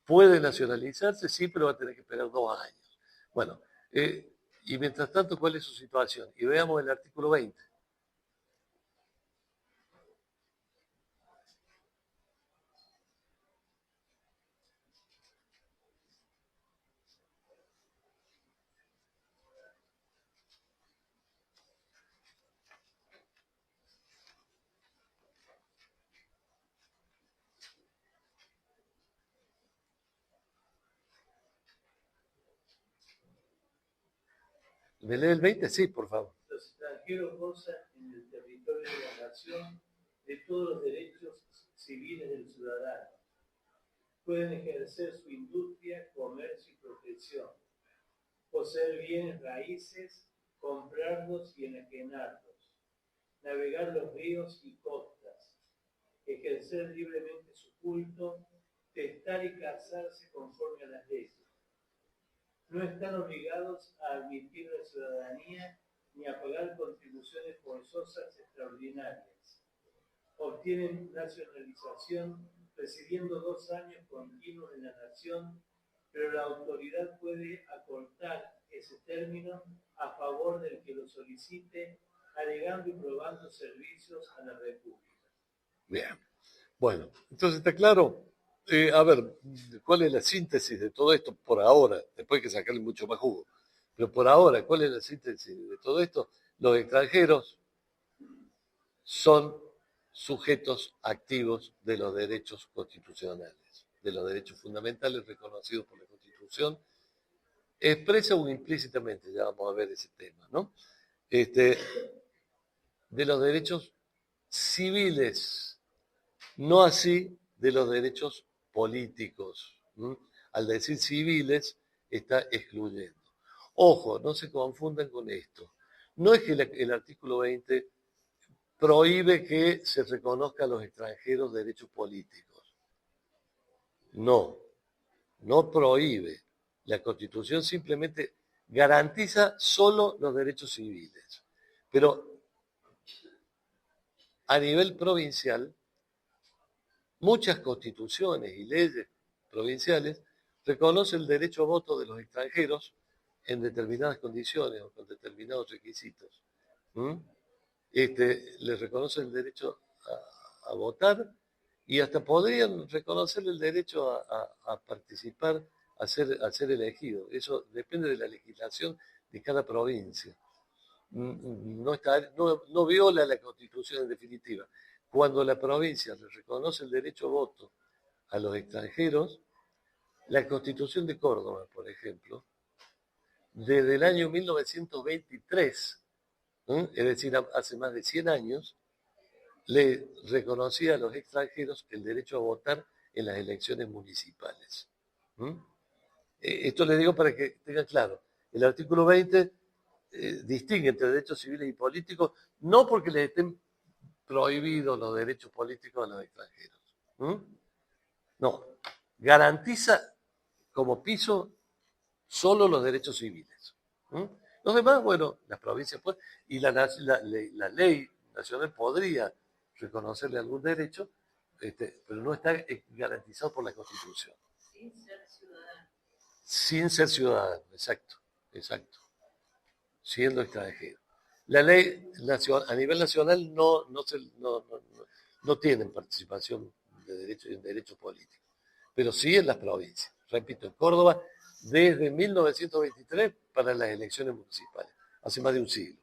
Puede nacionalizarse, sí, pero va a tener que esperar 2 años. Bueno, y mientras tanto, ¿cuál es su situación? Y veamos el artículo 20. ¿Me lee el 20? Sí, por favor. Los extranjeros gozan en el territorio de la nación de todos los derechos civiles del ciudadano. Pueden ejercer su industria, comercio y profesión, poseer bienes raíces, comprarlos y enajenarlos, navegar los ríos y costas, ejercer libremente su culto, testar y casarse conforme a las leyes. No están obligados a admitir la ciudadanía ni a pagar contribuciones forzosas extraordinarias. Obtienen nacionalización residiendo 2 años continuos en la nación, pero la autoridad puede acortar ese término a favor del que lo solicite, alegando y probando servicios a la República. Bien. Bueno, entonces está claro. A ver, ¿cuál es la síntesis de todo esto por ahora? Después hay que sacarle mucho más jugo. Pero por ahora, ¿cuál es la síntesis de todo esto? Los extranjeros son sujetos activos de los derechos constitucionales, de los derechos fundamentales reconocidos por la Constitución, expresa o implícitamente, ya vamos a ver ese tema, ¿no? De los derechos civiles, no así de los derechos políticos. Al decir civiles, está excluyendo. Ojo, no se confundan con esto. No es que el artículo 20 prohíbe que se reconozca a los extranjeros derechos políticos. No, no prohíbe. La Constitución simplemente garantiza solo los derechos civiles. Pero a nivel provincial, muchas constituciones y leyes provinciales reconocen el derecho a voto de los extranjeros en determinadas condiciones o con determinados requisitos. Les reconocen el derecho a votar y hasta podrían reconocer el derecho a participar, a ser elegido. Eso depende de la legislación de cada provincia. No viola la Constitución en definitiva. Cuando la provincia le reconoce el derecho a voto a los extranjeros, la Constitución de Córdoba, por ejemplo, desde el año 1923, es decir, hace más de 100 años, le reconocía a los extranjeros el derecho a votar en las elecciones municipales. Esto le digo para que tengan claro. El artículo 20 distingue entre derechos civiles y políticos, no porque les estén prohibidos los derechos políticos a los extranjeros. No, garantiza como piso solo los derechos civiles. Los demás, bueno, las provincias pueden, y la ley nacional podría reconocerle algún derecho, pero no está garantizado por la Constitución. Sin ser ciudadano. Sin ser ciudadano, exacto. Siendo extranjero. La ley a nivel nacional no tienen participación en derechos políticos, pero sí en las provincias. Repito, en Córdoba, desde 1923 para las elecciones municipales, hace más de un siglo.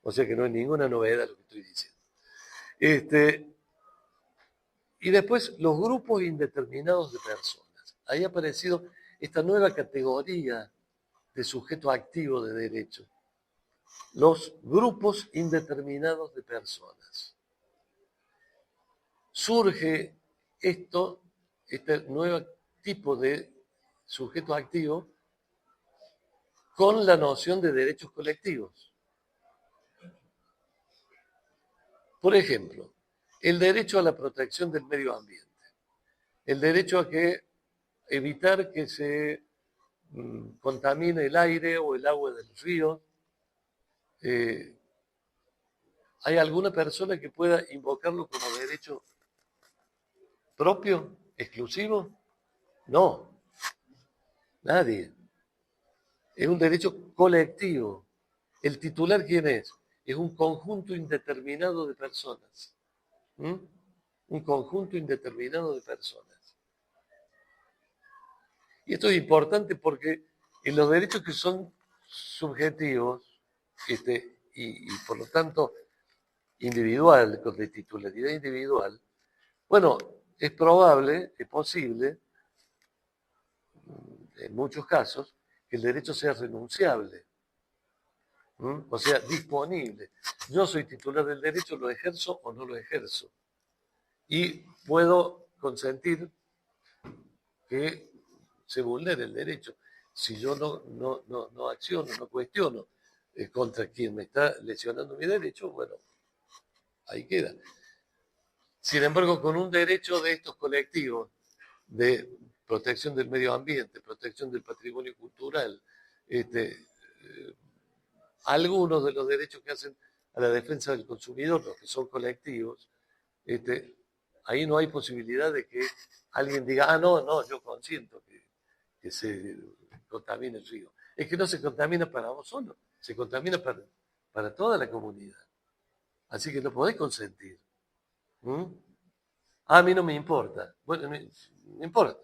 O sea que no es ninguna novedad lo que estoy diciendo. Y después los grupos indeterminados de personas. Ahí ha aparecido esta nueva categoría de sujeto activo de derecho. Los grupos indeterminados de personas. Surge este nuevo tipo de sujeto activo con la noción de derechos colectivos. Por ejemplo, el derecho a la protección del medio ambiente, el derecho a evitar que se contamine el aire o el agua del río. ¿Hay alguna persona que pueda invocarlo como derecho propio, exclusivo? No, nadie. Es un derecho colectivo. ¿El titular quién es? Es un conjunto indeterminado de personas. Un conjunto indeterminado de personas. Y esto es importante porque en los derechos que son subjetivos y por lo tanto individual, con de titularidad individual, bueno, es probable, es posible, en muchos casos, que el derecho sea renunciable, o sea, disponible. Yo soy titular del derecho, lo ejerzo o no lo ejerzo. Y puedo consentir que se vulnere el derecho. Si yo no acciono, no cuestiono contra quien me está lesionando mi derecho, bueno, ahí queda. Sin embargo, con un derecho de estos colectivos, de protección del medio ambiente, protección del patrimonio cultural, algunos de los derechos que hacen a la defensa del consumidor, los que son colectivos, ahí no hay posibilidad de que alguien diga, no, yo consiento que se contamine el río. Es que no se contamina para vos solo, se contamina para toda la comunidad. Así que no podés consentir. A mí no me importa. Bueno, no importa.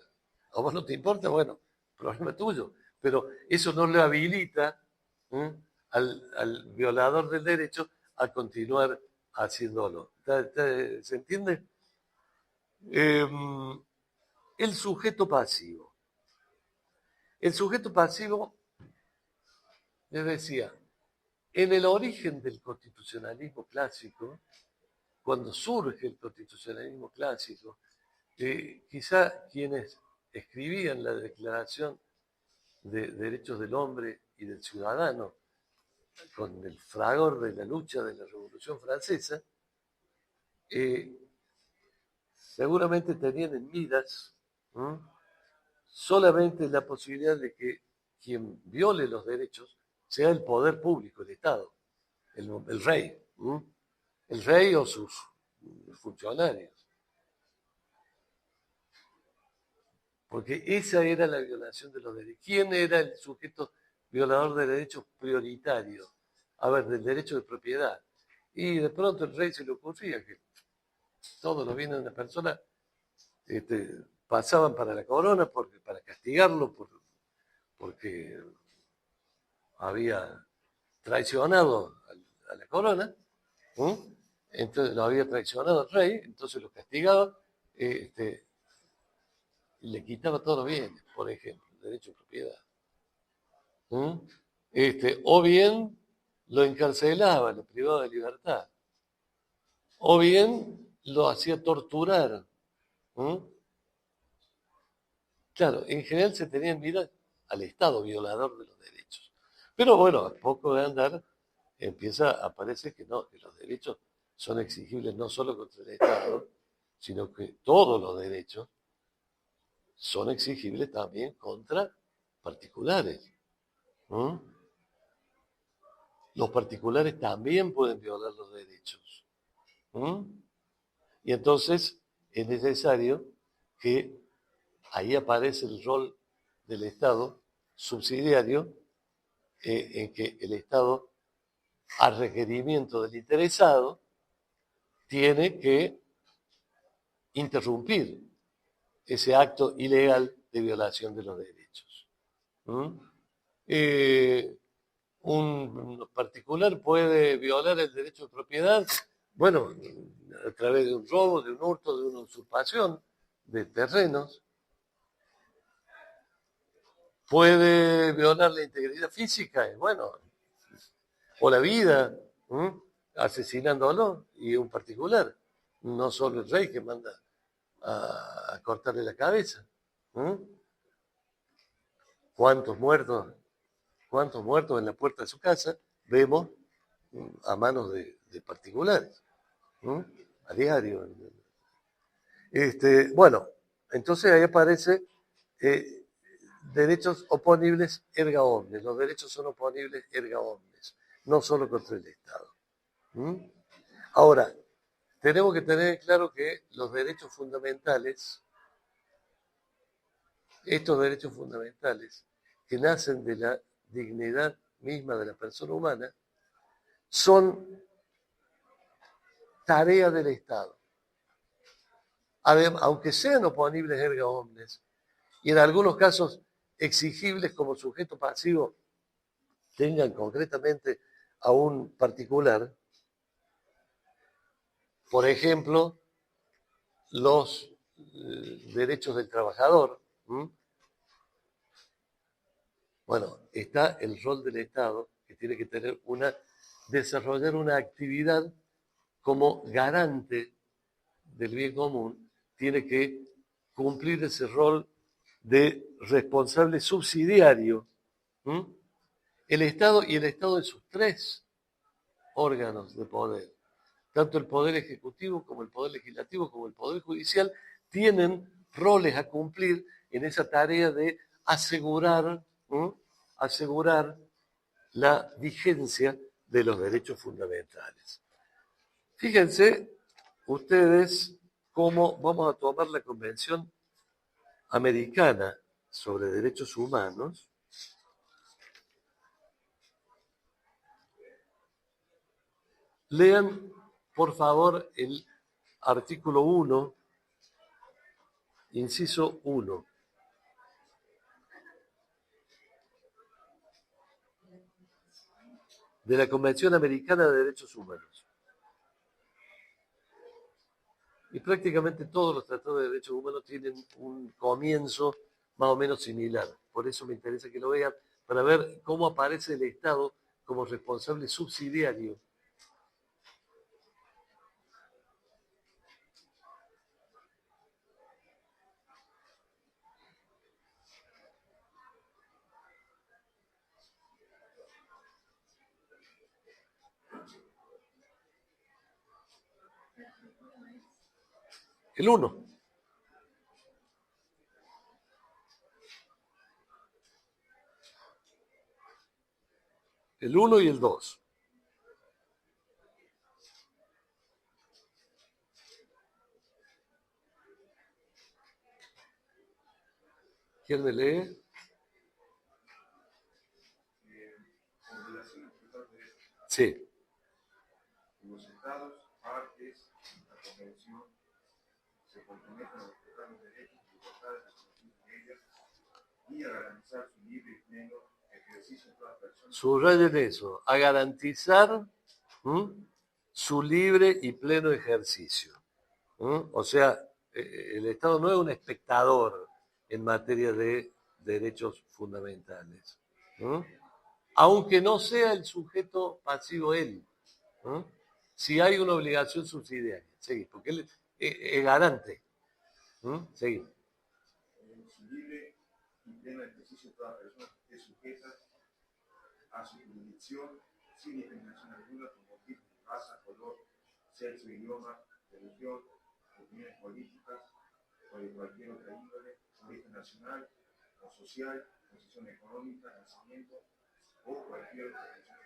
A vos no te importa, bueno, problema tuyo. pero eso no le habilita al violador del derecho a continuar haciéndolo. ¿Se entiende? El sujeto pasivo. El sujeto pasivo, les decía, en el origen del constitucionalismo clásico, cuando surge el constitucionalismo clásico, quizá quienes escribían la Declaración de Derechos del Hombre y del Ciudadano, con el fragor de la lucha de la Revolución Francesa, seguramente tenían en miras solamente la posibilidad de que quien viole los derechos sea el poder público, el Estado, el rey, el rey o sus funcionarios. Porque esa era la violación de los derechos. ¿Quién era el sujeto violador de derechos prioritario? A ver, del derecho de propiedad. Y de pronto el rey se le ocurría que todos los bienes de una persona pasaban para la corona para castigarlo porque había traicionado a la corona, entonces lo había traicionado al rey, entonces lo castigaba, y le quitaba todos los bienes, por ejemplo, el derecho de propiedad. O bien lo encarcelaba, lo privaba de libertad, o bien lo hacía torturar. Claro, en general se tenía en mira al Estado violador de los derechos. Pero bueno, a poco de andar aparece que no, que los derechos son exigibles no solo contra el Estado, sino que todos los derechos son exigibles también contra particulares. Los particulares también pueden violar los derechos. Y entonces es necesario que ahí aparece el rol del Estado subsidiario, en que el Estado, a requerimiento del interesado, tiene que interrumpir ese acto ilegal de violación de los derechos. Un particular puede violar el derecho de propiedad, bueno, a través de un robo, de un hurto, de una usurpación de terrenos. Puede violar la integridad física, bueno, o la vida, asesinándolo, y un particular, no solo el rey que manda a cortarle la cabeza. ¿Cuántos muertos en la puerta de su casa vemos a manos de particulares? A diario. Bueno, entonces ahí aparece derechos oponibles erga omnes. Los derechos son oponibles erga omnes, no solo contra el Estado. Ahora, tenemos que tener claro que los derechos fundamentales, estos derechos fundamentales que nacen de la dignidad misma de la persona humana, son tarea del Estado. Aunque sean oponibles erga omnes, y en algunos casos exigibles como sujeto pasivo tengan concretamente a un particular, por ejemplo, los derechos del trabajador. Bueno, está el rol del Estado, que tiene que desarrollar una actividad como garante del bien común, tiene que cumplir ese rol de responsable subsidiario. El Estado y el Estado en sus tres órganos de poder, tanto el Poder Ejecutivo como el Poder Legislativo como el Poder Judicial, tienen roles a cumplir en esa tarea de asegurar la vigencia de los derechos fundamentales. Fíjense ustedes cómo vamos a tomar la Convención Americana sobre Derechos Humanos. Lean, por favor, el artículo 1, inciso 1. de la Convención Americana de Derechos Humanos. Y prácticamente todos los tratados de derechos humanos tienen un comienzo más o menos similar. Por eso me interesa que lo vean, para ver cómo aparece el Estado como responsable subsidiario. El 1. El 1 y el 2. ¿Quién me lee? Sí. Los estados, partes, la convención, se comprometen a respetar los derechos y libertades reconocidos en ellas y a garantizar su libre y pleno ejercicio de todas las personas. Subrayen eso, a garantizar su libre y pleno ejercicio. O sea, el Estado no es un espectador en materia de derechos fundamentales, aunque no sea el sujeto pasivo él. Si hay una obligación subsidiaria, seguí, porque él es garante. Seguí. Su libre y pleno ejercicio de todas las personas que esté sujetas a su jurisdicción sin discriminación alguna por motivos de raza, color, sexo, idioma, religión, opiniones políticas o de cualquier otra índole, origen nacional o social, posición económica, nacimiento o cualquier otra condición.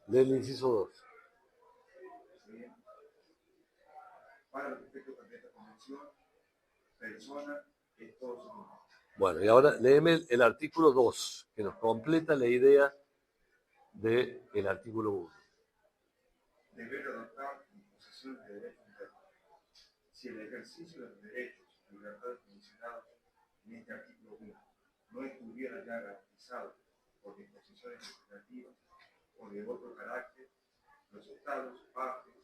Del inciso 2. Bien. Para los efectos de esta convención, persona es todo su mundo. Bueno, y ahora léeme el artículo 2, que nos completa la idea del artículo 1. Deber adoptar disposiciones de derechos internos. Si el ejercicio de los derechos y libertades mencionados en este artículo 1 no estuviera ya garantizado por disposiciones legislativas o de otro carácter, los estados, partes,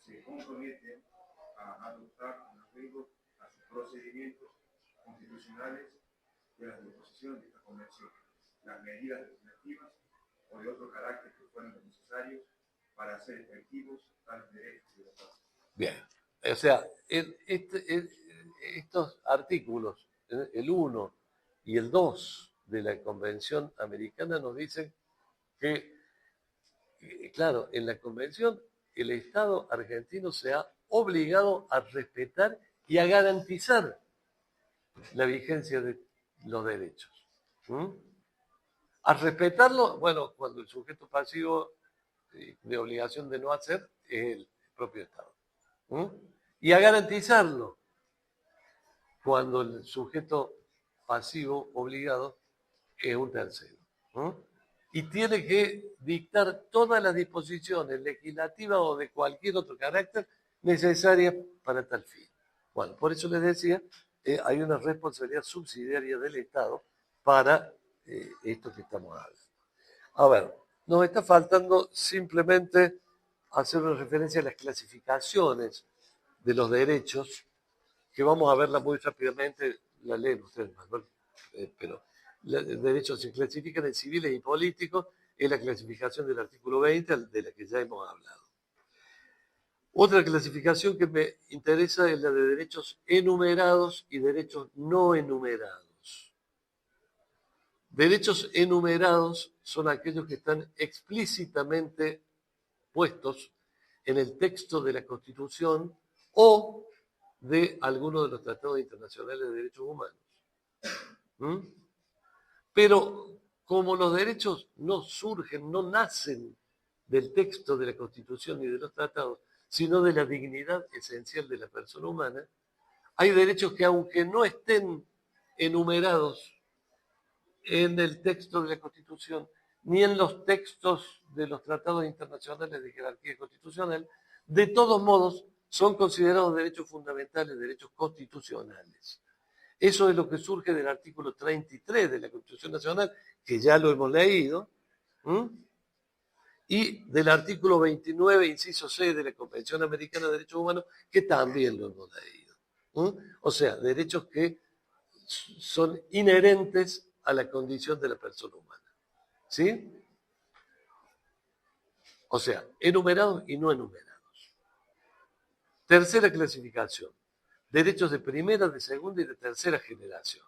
se comprometen a adoptar con arreglo a sus procedimientos constitucionales de las disposiciones de esta convención, las medidas legislativas o de otro carácter que fueran necesarios para hacer efectivos tales derechos y libertades. Bien, o sea, estos artículos, el 1 y el 2 de la Convención Americana nos dicen que, claro, en la Convención el Estado argentino se ha obligado a respetar y a garantizar la vigencia de los derechos. A respetarlo, bueno, cuando el sujeto pasivo de obligación de no hacer es el propio Estado. Y a garantizarlo cuando el sujeto pasivo obligado es un tercero. Y tiene que dictar todas las disposiciones legislativas o de cualquier otro carácter necesarias para tal fin. Bueno, por eso les decía, hay una responsabilidad subsidiaria del Estado para esto que estamos hablando. A ver, nos está faltando simplemente hacer una referencia a las clasificaciones de los derechos, que vamos a verla muy rápidamente, la leen ustedes, Manuel, pero los derechos se clasifican en civiles y políticos, es la clasificación del artículo 20, de la que ya hemos hablado. Otra clasificación que me interesa es la de derechos enumerados y derechos no enumerados. Derechos enumerados son aquellos que están explícitamente puestos en el texto de la Constitución o de alguno de los tratados internacionales de derechos humanos. Pero como los derechos no surgen, no nacen del texto de la Constitución ni de los tratados, sino de la dignidad esencial de la persona humana, hay derechos que, aunque no estén enumerados en el texto de la Constitución, ni en los textos de los tratados internacionales de jerarquía constitucional, de todos modos son considerados derechos fundamentales, derechos constitucionales. Eso es lo que surge del artículo 33 de la Constitución Nacional, que ya lo hemos leído, y del artículo 29, inciso C de la Convención Americana de Derechos Humanos, que también lo hemos leído. O sea, derechos que son inherentes a la condición de la persona humana. ¿Sí? O sea, enumerados y no enumerados. Tercera clasificación. Derechos de primera, de segunda y de tercera generación.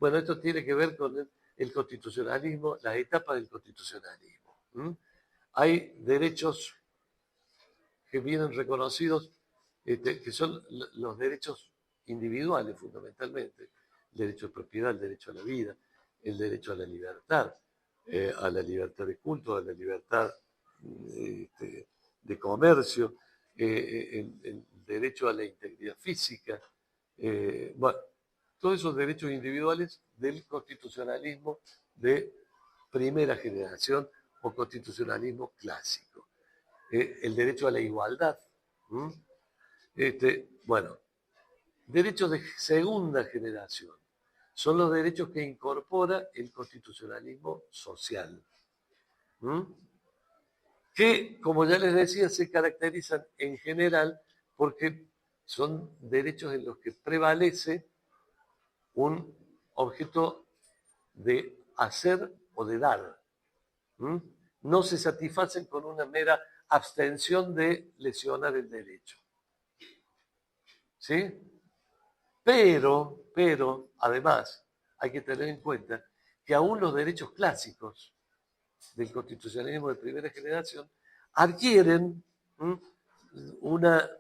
Bueno, esto tiene que ver con el constitucionalismo, las etapas del constitucionalismo. Hay derechos que vienen reconocidos, que son los derechos individuales fundamentalmente. El derecho de propiedad, el derecho a la vida, el derecho a la libertad de culto, a la libertad de comercio, el derecho a la integridad física, bueno, todos esos derechos individuales del constitucionalismo de primera generación o constitucionalismo clásico. El derecho a la igualdad. Bueno, derechos de segunda generación son los derechos que incorpora el constitucionalismo social. Que, como ya les decía, se caracterizan en general porque son derechos en los que prevalece un objeto de hacer o de dar. No se satisfacen con una mera abstención de lesionar el derecho. ¿Sí? Pero, además, hay que tener en cuenta que aún los derechos clásicos del constitucionalismo de primera generación adquieren una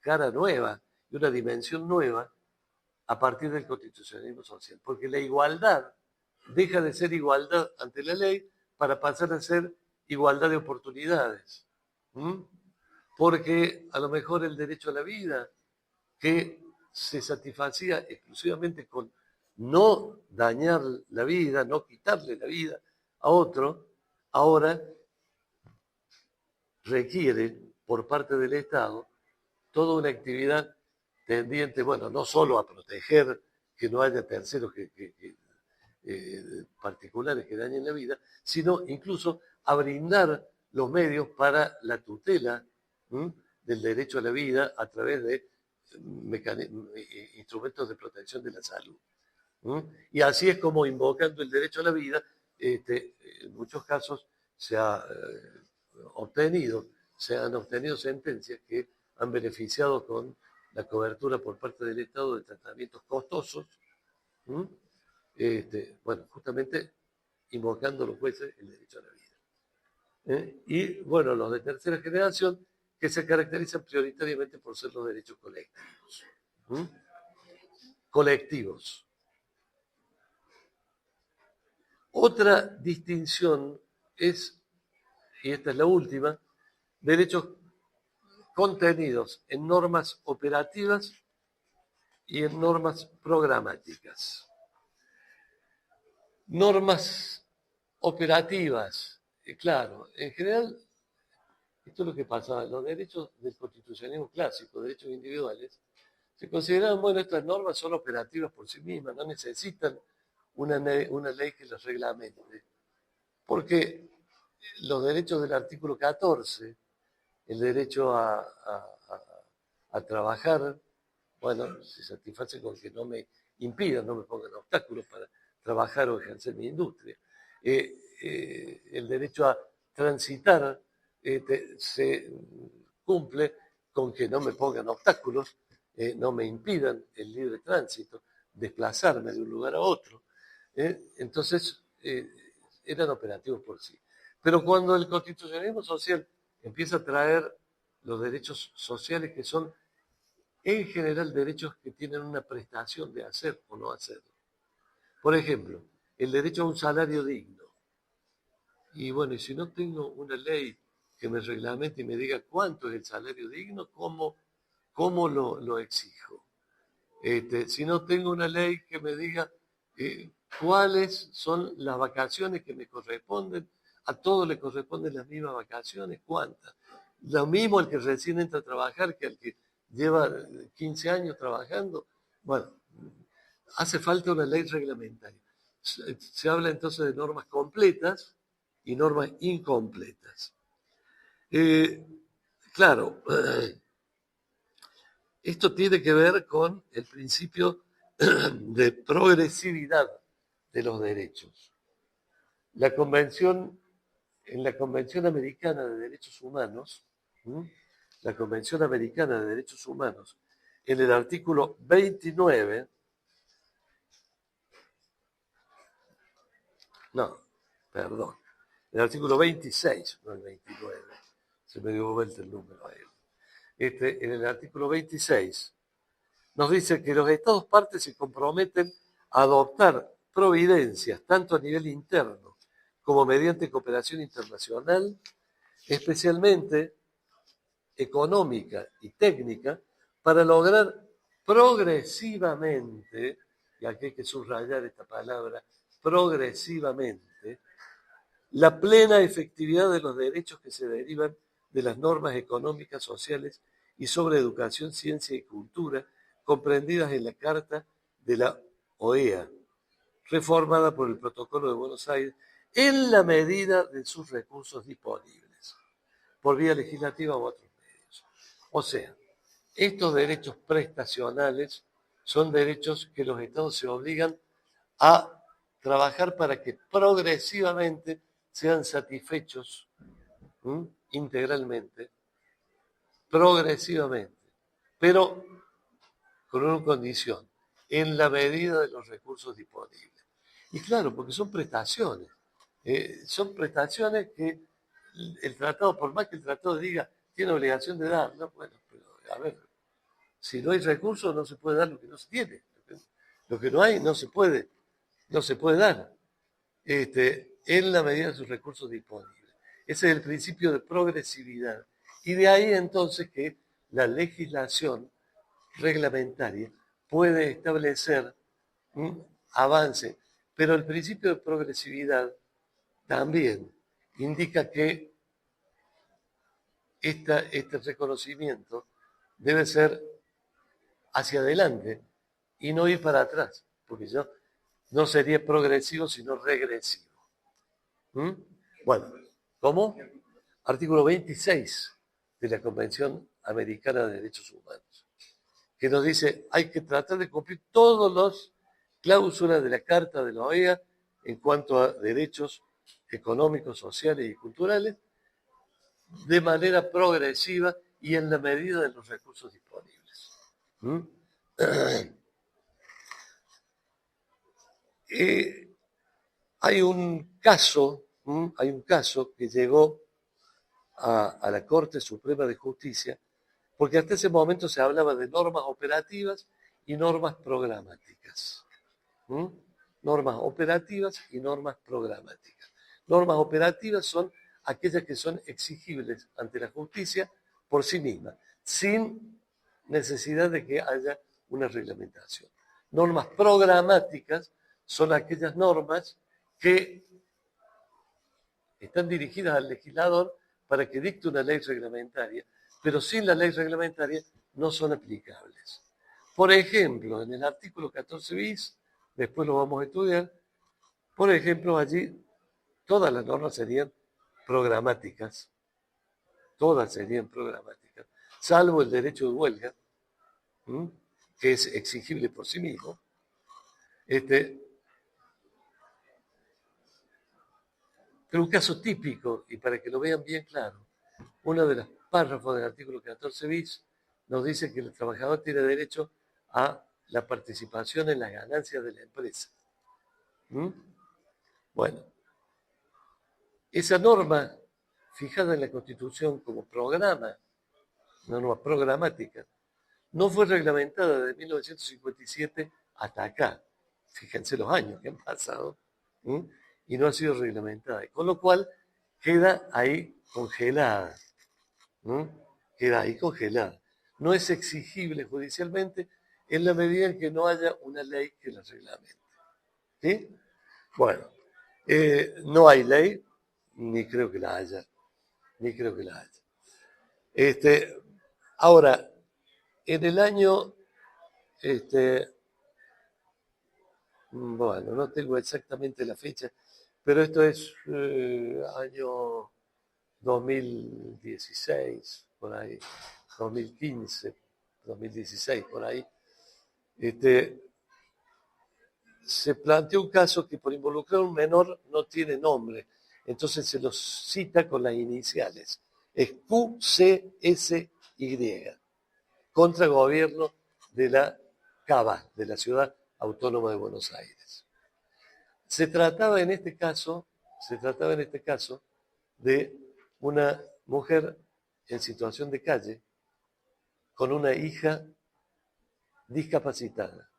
cara nueva y una dimensión nueva a partir del constitucionalismo social, porque la igualdad deja de ser igualdad ante la ley para pasar a ser igualdad de oportunidades. Porque a lo mejor el derecho a la vida, que se satisfacía exclusivamente con no dañar la vida, no quitarle la vida a otro, ahora requiere por parte del Estado toda una actividad tendiente, bueno, no solo a proteger que no haya terceros particulares que dañen la vida, sino incluso a brindar los medios para la tutela del derecho a la vida a través de instrumentos de protección de la salud. Y así es como, invocando el derecho a la vida, en muchos casos se han obtenido sentencias que han beneficiado con la cobertura por parte del Estado de tratamientos costosos, bueno, justamente invocando los jueces el derecho a la vida. Y bueno, los de tercera generación, que se caracterizan prioritariamente por ser los derechos colectivos. Colectivos. Otra distinción es, y esta es la última, derechos contenidos en normas operativas y en normas programáticas. Normas operativas, claro, en general, esto es lo que pasaba, los derechos del constitucionalismo clásico, derechos individuales, se consideraban, bueno, estas normas son operativas por sí mismas, no necesitan una ley que las reglamente, porque los derechos del artículo 14, el derecho a trabajar, bueno, se satisface con que no me impidan, no me pongan obstáculos para trabajar o ejercer mi industria. El derecho a transitar se cumple con que no me pongan obstáculos, no me impidan el libre tránsito, desplazarme de un lugar a otro. Entonces, eran operativos por sí. Pero cuando el constitucionalismo social empieza a traer los derechos sociales, que son en general derechos que tienen una prestación de hacer o no hacerlo. Por ejemplo, el derecho a un salario digno. Y bueno, y si no tengo una ley que me reglamente y me diga cuánto es el salario digno, ¿cómo lo exijo? Si no tengo una ley que me diga cuáles son las vacaciones que me corresponden, a todos le corresponden las mismas vacaciones, ¿cuántas? Lo mismo al que recién entra a trabajar que al que lleva 15 años trabajando. Bueno, hace falta una ley reglamentaria. Se habla entonces de normas completas, y normas incompletas. Claro, esto tiene que ver con el principio de progresividad de los derechos. En la Convención Americana de Derechos Humanos, la Convención Americana de Derechos Humanos, en el artículo 29, en el artículo 26, no el 29, se me dio vuelta el número ahí. En el artículo 26, nos dice que los Estados partes se comprometen a adoptar providencias, tanto a nivel interno como mediante cooperación internacional, especialmente económica y técnica, para lograr progresivamente, y aquí hay que subrayar esta palabra, progresivamente, la plena efectividad de los derechos que se derivan de las normas económicas, sociales y sobre educación, ciencia y cultura, comprendidas en la Carta de la OEA, reformada por el Protocolo de Buenos Aires, en la medida de sus recursos disponibles, por vía legislativa u otros medios. O sea, estos derechos prestacionales son derechos que los Estados se obligan a trabajar para que progresivamente sean satisfechos integralmente, progresivamente, pero con una condición, en la medida de los recursos disponibles. Y claro, porque son prestaciones que el tratado, por más que el tratado diga, tiene obligación de dar, no, bueno, pero a ver, si no hay recursos no se puede dar lo que no se tiene, lo que no hay no se puede dar, en la medida de sus recursos disponibles. Ese es el principio de progresividad. Y de ahí entonces que la legislación reglamentaria puede establecer avance, pero el principio de progresividad también indica que este reconocimiento debe ser hacia adelante y no ir para atrás, porque ya no sería progresivo, sino regresivo. Bueno, ¿cómo? Artículo 26 de la Convención Americana de Derechos Humanos, que nos dice hay que tratar de cumplir todas las cláusulas de la Carta de la OEA en cuanto a derechos económicos, sociales y culturales de manera progresiva y en la medida de los recursos disponibles. Hay un caso que llegó a la Corte Suprema de Justicia, porque hasta ese momento se hablaba de normas operativas y normas programáticas. Normas operativas y normas programáticas. Normas operativas son aquellas que son exigibles ante la justicia por sí mismas, sin necesidad de que haya una reglamentación. Normas programáticas son aquellas normas que están dirigidas al legislador para que dicte una ley reglamentaria, pero sin la ley reglamentaria no son aplicables. Por ejemplo, en el artículo 14 bis, después lo vamos a estudiar, por ejemplo, allí todas las normas serían programáticas, salvo el derecho de huelga, que es exigible por sí mismo. Pero un caso típico, y para que lo vean bien claro, uno de los párrafos del artículo 14 bis nos dice que el trabajador tiene derecho a la participación en las ganancias de la empresa. Bueno, esa norma fijada en la Constitución como programa, norma programática, no fue reglamentada de 1957 hasta acá. Fíjense los años que han pasado, y no ha sido reglamentada. Con lo cual queda ahí congelada. No es exigible judicialmente en la medida en que no haya una ley que la reglamente. ¿Sí? Bueno, no hay ley, ni creo que la haya. Ahora, en el año, bueno, no tengo exactamente la fecha, pero esto es año 2016, por ahí, 2015, 2016, por ahí. Se planteó un caso que por involucrar a un menor no tiene nombre, entonces se los cita con las iniciales. Es QCSY, contra gobierno de la CABA, de la Ciudad Autónoma de Buenos Aires. Se trataba en este caso de una mujer en situación de calle con una hija discapacitada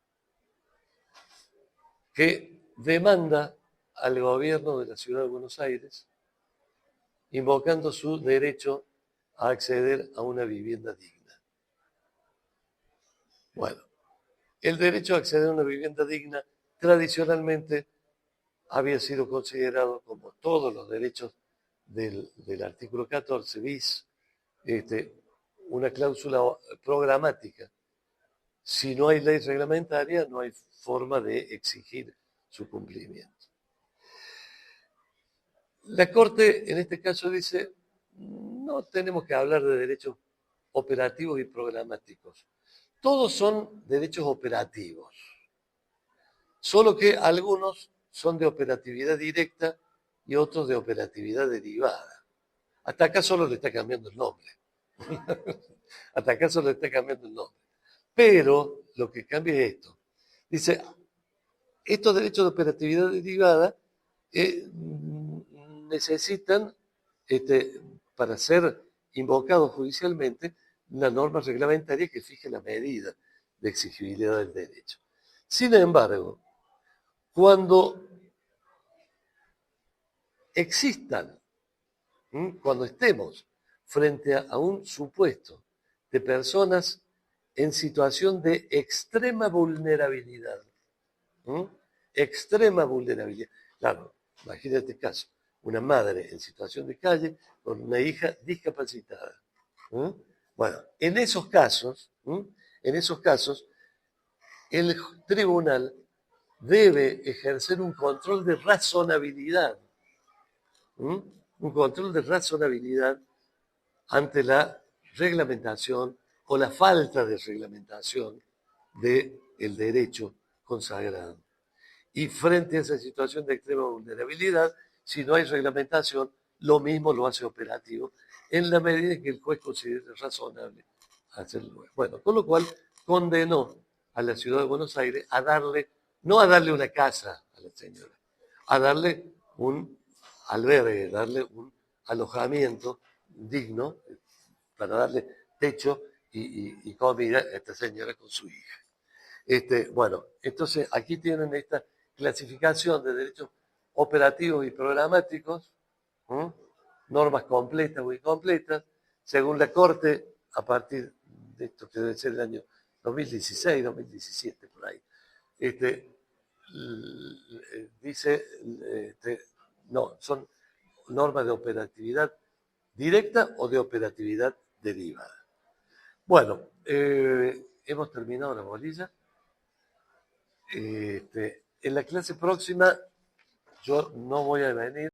que demanda al gobierno de la Ciudad de Buenos Aires invocando su derecho a acceder a una vivienda digna. Bueno, el derecho a acceder a una vivienda digna tradicionalmente había sido considerado, como todos los derechos del artículo 14 bis, una cláusula programática. Si no hay ley reglamentaria, no hay forma de exigir su cumplimiento. La Corte, en este caso, dice, no tenemos que hablar de derechos operativos y programáticos. Todos son derechos operativos, solo que algunos son de operatividad directa y otros de operatividad derivada. Hasta acá solo le está cambiando el nombre. Hasta acá solo le está cambiando el nombre. Pero lo que cambia es esto. Dice, estos derechos de operatividad derivada necesitan, para ser invocados judicialmente, una norma reglamentaria que fije la medida de exigibilidad del derecho. Sin embargo, cuando existan, cuando estemos frente a un supuesto de personas en situación de extrema vulnerabilidad, extrema vulnerabilidad. Claro, imagínate este caso, una madre en situación de calle con una hija discapacitada. Bueno, en esos casos, el tribunal debe ejercer un control de razonabilidad, un control de razonabilidad ante la reglamentación o la falta de reglamentación del derecho consagrado. Y frente a esa situación de extrema vulnerabilidad, si no hay reglamentación, lo mismo lo hace operativo en la medida en que el juez considere razonable hacerlo. Bueno, con lo cual condenó a la Ciudad de Buenos Aires a darle, no a darle una casa a la señora, a darle un albergue, darle un alojamiento digno para darle techo y comida a esta señora con su hija. Bueno, entonces aquí tienen esta clasificación de derechos operativos y programáticos, normas completas o incompletas, según la Corte, a partir de esto que debe ser el año 2016, 2017, por ahí. Dice, no, son normas de operatividad directa o de operatividad derivada. Bueno, hemos terminado la bolilla. En la clase próxima yo no voy a venir.